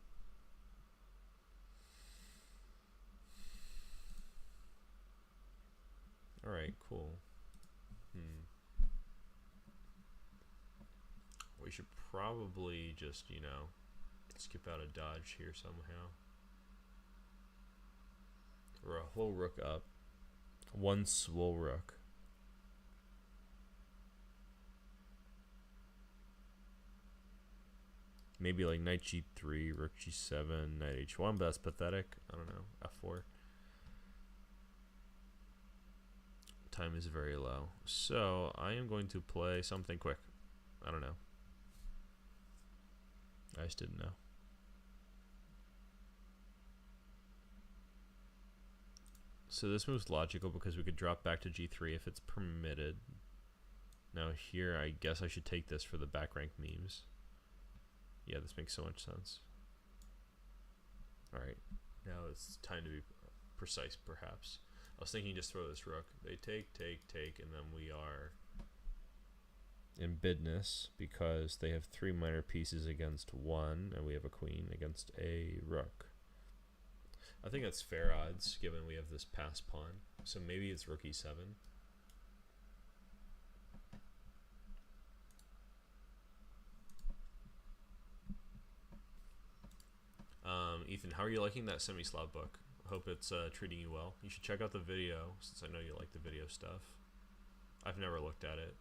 Alright, cool. We should probably just, you know, skip out a dodge here somehow. Or a whole rook up. One swole rook. Maybe like knight g3, rook g7, knight h1, but that's pathetic. I don't know. f4. Time is very low. So I am going to play something quick. I don't know. I just didn't know. So this move's logical because we could drop back to g3 if it's permitted. Now here, I guess I should take this for the back rank memes. Yeah, this makes so much sense. Alright, now it's time to be precise, perhaps. I was thinking just throw this rook. They take, and then we are in business because they have 3 minor pieces against 1, and we have a queen against a rook. I think that's fair odds, given we have this pass pawn. So maybe it's rook e7. Ethan, how are you liking that semi-Slav book? I hope it's treating you well. You should check out the video, since I know you like the video stuff. I've never looked at it.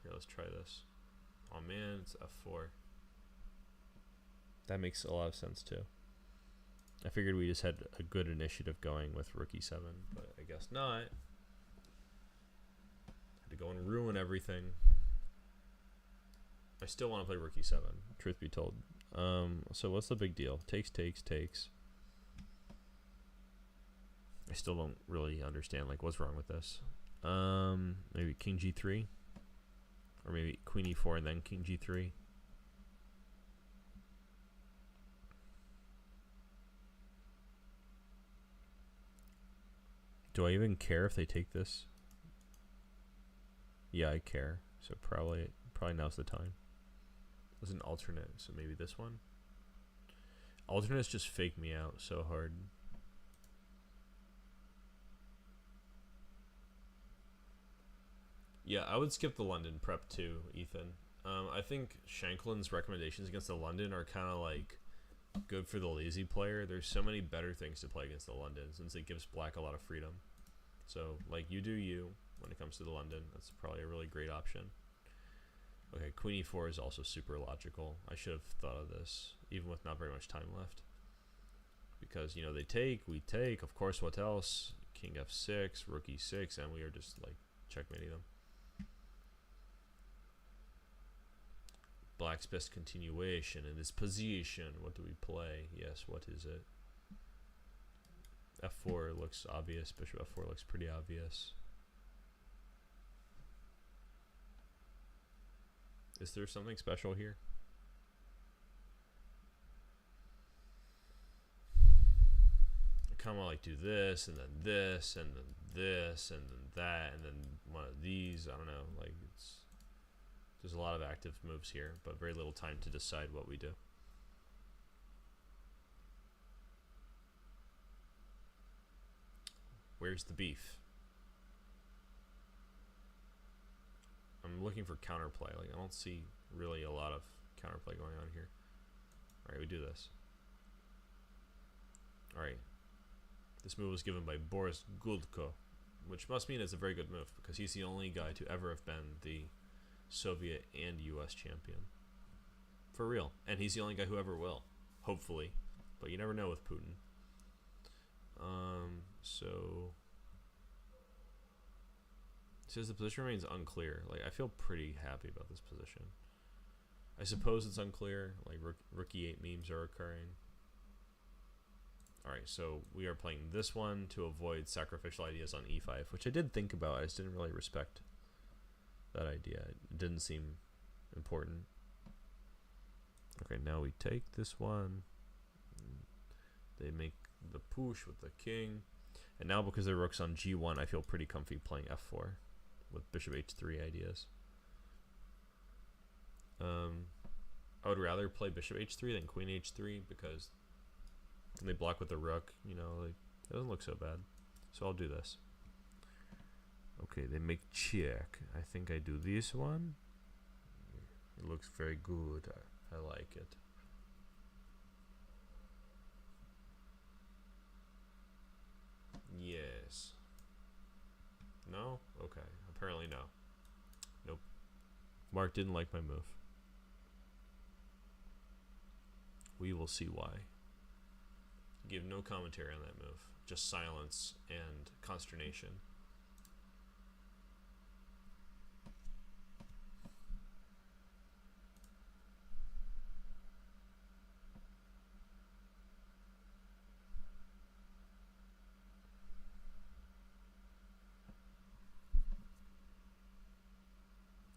Here, let's try this. Oh man, it's f4. That makes a lot of sense too. I figured we just had a good initiative going with rook e7, but I guess not. Had to go and ruin everything. I still want to play rook e7, truth be told. So what's the big deal? Takes. I still don't really understand, like, what's wrong with this. Maybe king g3, or maybe queen e4 and then king g3. Do I even care if they take this? Yeah, I care. So probably now's the time. There's an alternate, so maybe this one. Alternates just fake me out so hard. Yeah, I would skip the London prep too, Ethan. I think Shanklin's recommendations against the London are kind of like good for the lazy player. There's so many better things to play against the London since it gives black a lot of freedom. So, like, you do you when it comes to the London. That's probably a really great option. Okay, queen e4 is also super logical. I should have thought of this, even with not very much time left. Because, you know, they take, we take, of course, what else? King f6, rook e6, and we are just, like, checkmating them. Black's best continuation in this position. What do we play? Yes, what is it? f4 looks obvious. Bishop f4 looks pretty obvious. Is there something special here? I kind of like do this, and then this, and then this, and then that, and then one of these. I don't know. Like, there's a lot of active moves here, but very little time to decide what we do. Where's the beef? I'm looking for counterplay. Like, I don't see really a lot of counterplay going on here. Alright, we do this. Alright. This move was given by Boris Guldko, which must mean it's a very good move, because he's the only guy to ever have been the Soviet and US champion. For real. And he's the only guy who ever will. Hopefully. But you never know with Putin. So says the position remains unclear. Like, I feel pretty happy about this position. I suppose it's unclear. Like, rook e8 memes are occurring. Alright, so we are playing this one to avoid sacrificial ideas on e5, which I did think about. I just didn't really respect that idea. It didn't seem important. Okay, now we take this one. They make the push with the king. And now because their rook's on g1, I feel pretty comfy playing f4 with bishop h3 ideas. I would rather play bishop h3 than queen h3 because when they block with the rook, you know, like, it doesn't look so bad. So I'll do this. Okay, they make check. I think I do this one. It looks very good. I like it. Yes. No? Okay. Apparently no. Nope. Mark didn't like my move. We will see why. Give no commentary on that move. Just silence and consternation.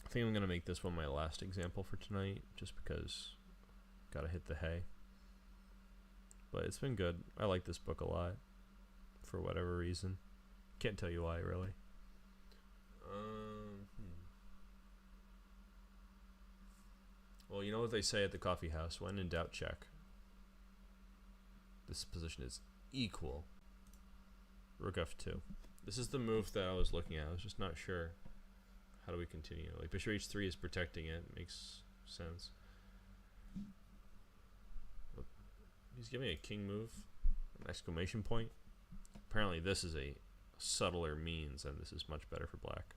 I think I'm going to make this one my last example for tonight, just because gotta hit the hay. But it's been good. I like this book a lot, for whatever reason. Can't tell you why, really. Well, you know what they say at the coffee house? When in doubt, check. This position is equal. Rook f2. This is the move that I was looking at. I was just not sure. How do we continue? Like, bishop h3 is protecting it. Makes sense. He's giving a king move. An exclamation point. Apparently this is a subtler means, and this is much better for black.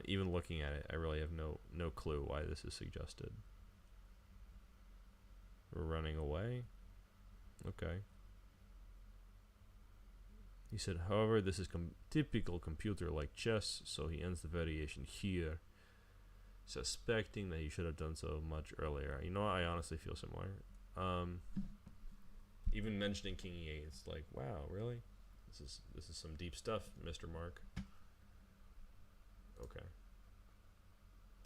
Even looking at it, I really have no clue why this is suggested. We're running away. Okay. He said, however, this is typical computer like chess, so he ends the variation here, suspecting that he should have done so much earlier. You know what? I honestly feel similar. Even mentioning king e8, it's like, wow, really? This is some deep stuff, Mr. Mark. Okay.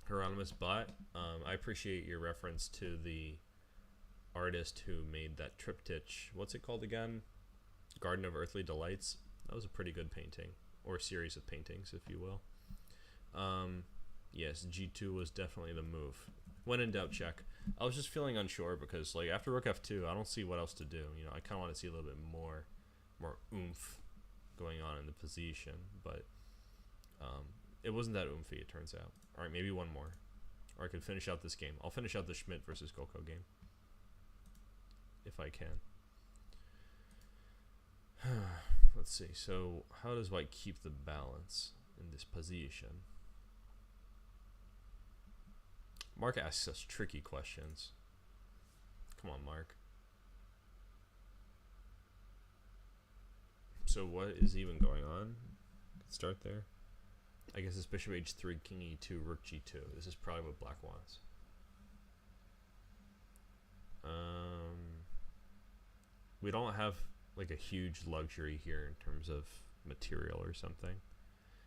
Hieronymus Bot, I appreciate your reference to the artist who made that triptych. What's it called again? Garden of Earthly Delights. That was a pretty good painting, or series of paintings, if you will. Yes, g2 was definitely the move. When in doubt, check. I was just feeling unsure because, like, after rook f2, I don't see what else to do. You know, I kind of want to see a little bit more oomph going on in the position, but it wasn't that oomphy, it turns out. All right, maybe one more, or I could finish out this game. I'll finish out the Schmidt versus Coco game if I can. Let's see. So how does white keep the balance in this position? Mark asks us tricky questions. Come on, Mark. So what is even going on? Let's start there. I guess it's bishop h3, king e2, rook g2. This is probably what black wants. We don't have like a huge luxury here in terms of material or something.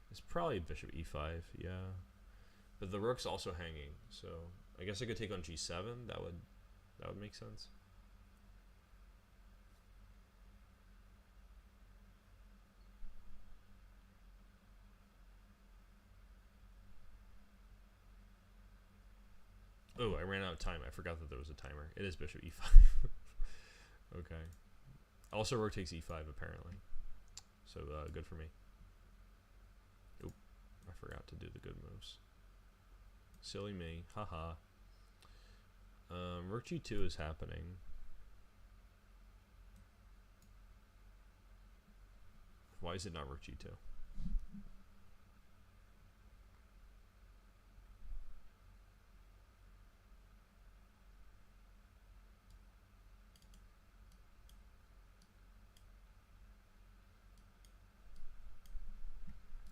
It's probably bishop e5, yeah. But the rook's also hanging, so I guess I could take on g7. That would make sense. Oh, I ran out of time. I forgot that there was a timer. It is bishop e5. Okay. Also, rook takes e5 apparently. So good for me. Oop, I forgot to do the good moves. Silly me, haha. Rook g2 is happening. Why is it not rook g2?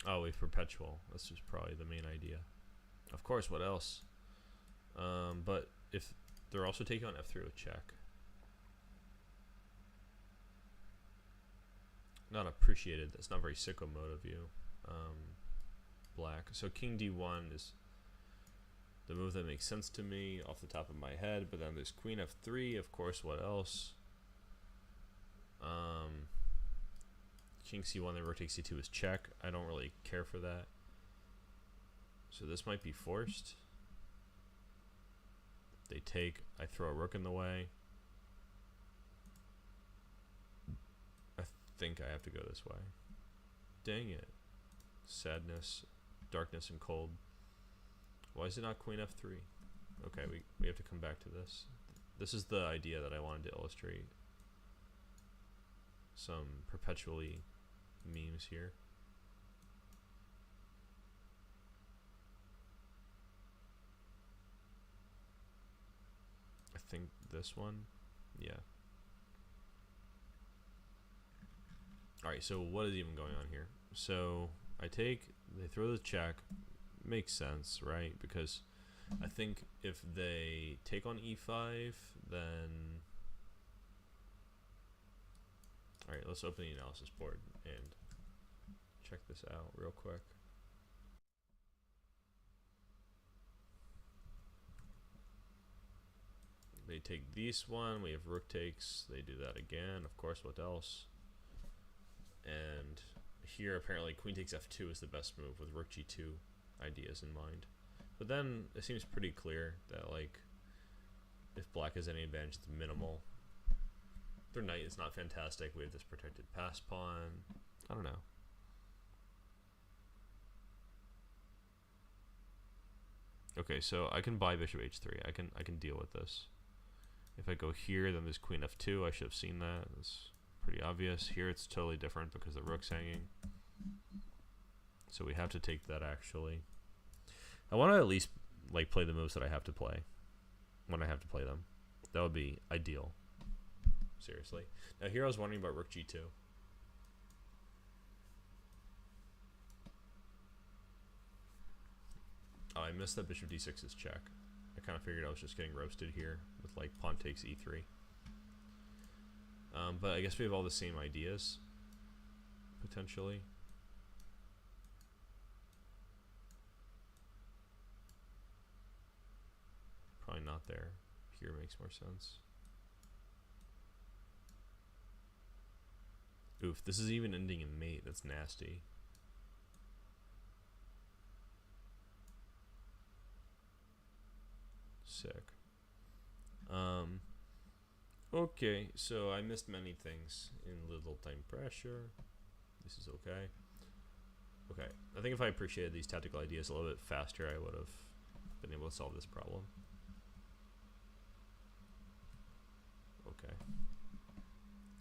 Oh, wait, perpetual. That's just probably the main idea. Of course, what else? But if they're also taking on f3 with check. Not appreciated. That's not very sicko mode of you, black. So king d1 is the move that makes sense to me off the top of my head. But then there's queen f3, of course. What else? King c1, then rook takes c2 is check. I don't really care for that. So this might be forced. They take, I throw a rook in the way. I think I have to go this way. Dang it. Sadness, darkness, and cold. Why is it not queen f3? Okay, we have to come back to this. This is the idea that I wanted to illustrate. Some perpetually memes here. I think this one, yeah. Alright, so what is even going on here? So I take, they throw the check, makes sense, right? Because I think if they take on e5, then... Alright, let's open the analysis board and check this out real quick. They take this one, we have rook takes, they do that again, of course, what else? And here apparently queen takes f2 is the best move with rook g2 ideas in mind. But then it seems pretty clear that like if black has any advantage, it's minimal. Their knight is not fantastic, we have this protected pass pawn. I don't know. Okay, so I can buy bishop h3. I can deal with this. If I go here, then there's queen f2. I should have seen that. It's pretty obvious. Here it's totally different because the rook's hanging. So we have to take that actually. I want to at least like play the moves that I have to play when I have to play them. That would be ideal. Seriously. Now here I was wondering about rook g2. Oh, I missed that bishop d6 is check. I kind of figured I was just getting roasted here with like pawn takes e3. But I guess we have all the same ideas, potentially. Probably not there. Here makes more sense. Oof, this is even ending in mate. That's nasty. Sick. Okay, so I missed many things in little time pressure. This is okay. Okay, I think if I appreciated these tactical ideas a little bit faster, I would have been able to solve this problem. Okay.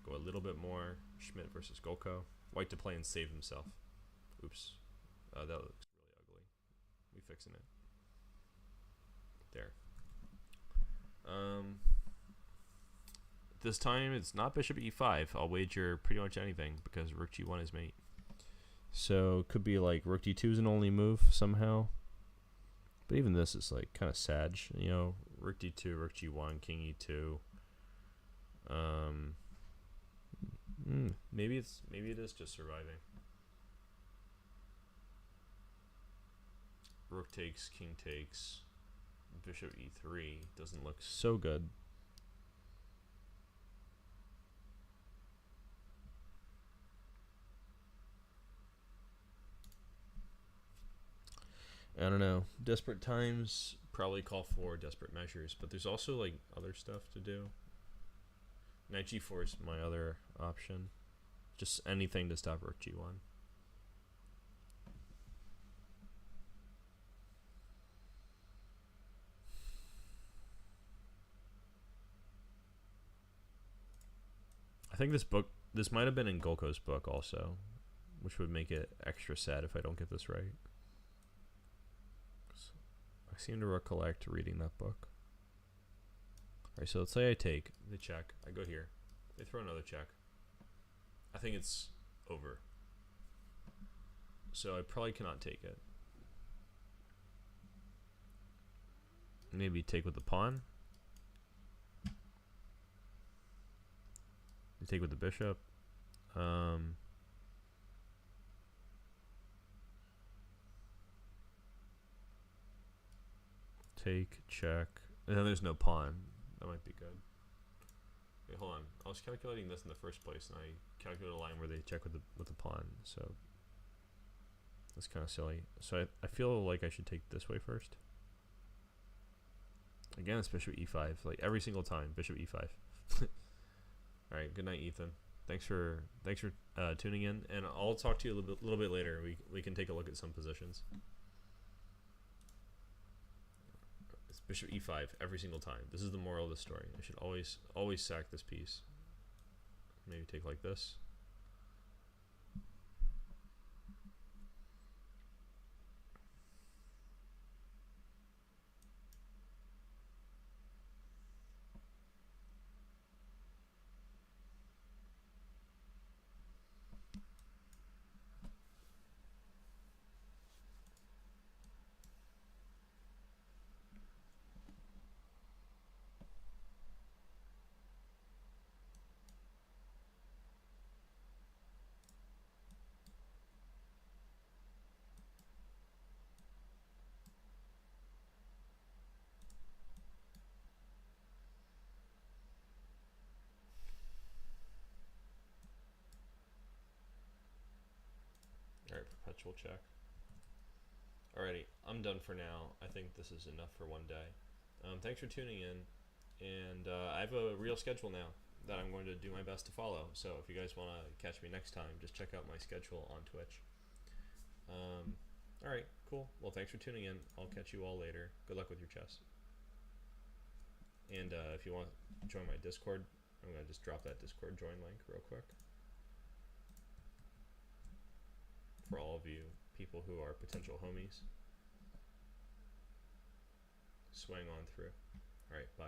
Go a little bit more. Schmidt versus Golko. White to play and save himself. Oops. That looks really ugly. We fixing it. There. This time it's not bishop e5. I'll wager pretty much anything because rook g1 is mate. So it could be like rook d2 is an only move somehow. But even this is like kind of sad, you know. Rook d2, rook g1, king e2. Maybe it is just surviving. Rook takes, king takes, bishop e3 doesn't look so good. I don't know. Desperate times probably call for desperate measures, but there's also like other stuff to do. Knight g4 is my other option. Just anything to stop rook g1. I think this might have been in Golko's book also, which would make it extra sad if I don't get this right. I seem to recollect reading that book. Alright, so let's say I take the check. I go here. They throw another check. I think it's over. So I probably cannot take it. Maybe take with the pawn. You take with the bishop. take, check, and then there's no pawn. That might be good. Wait, hold on. I was calculating this in the first place, and I calculated a line where they check with the pawn. So that's kind of silly. So I feel like I should take this way first. Again, it's bishop e5, like every single time, bishop e5. All right, good night, Ethan. Thanks for tuning in, and I'll talk to you a little bit later. We can take a look at some positions. It's bishop e5 every single time. This is the moral of the story. I should always sack this piece. Maybe take like this. Alright, perpetual check. Alrighty, I'm done for now. I think this is enough for one day. Thanks for tuning in, and I have a real schedule now that I'm going to do my best to follow. So if you guys want to catch me next time, just check out my schedule on Twitch. Alright, cool. Well, thanks for tuning in. I'll catch you all later. Good luck with your chess. And if you want to join my Discord, I'm going to just drop that Discord join link real quick. For all of you people who are potential homies. Swing on through. Alright, bye.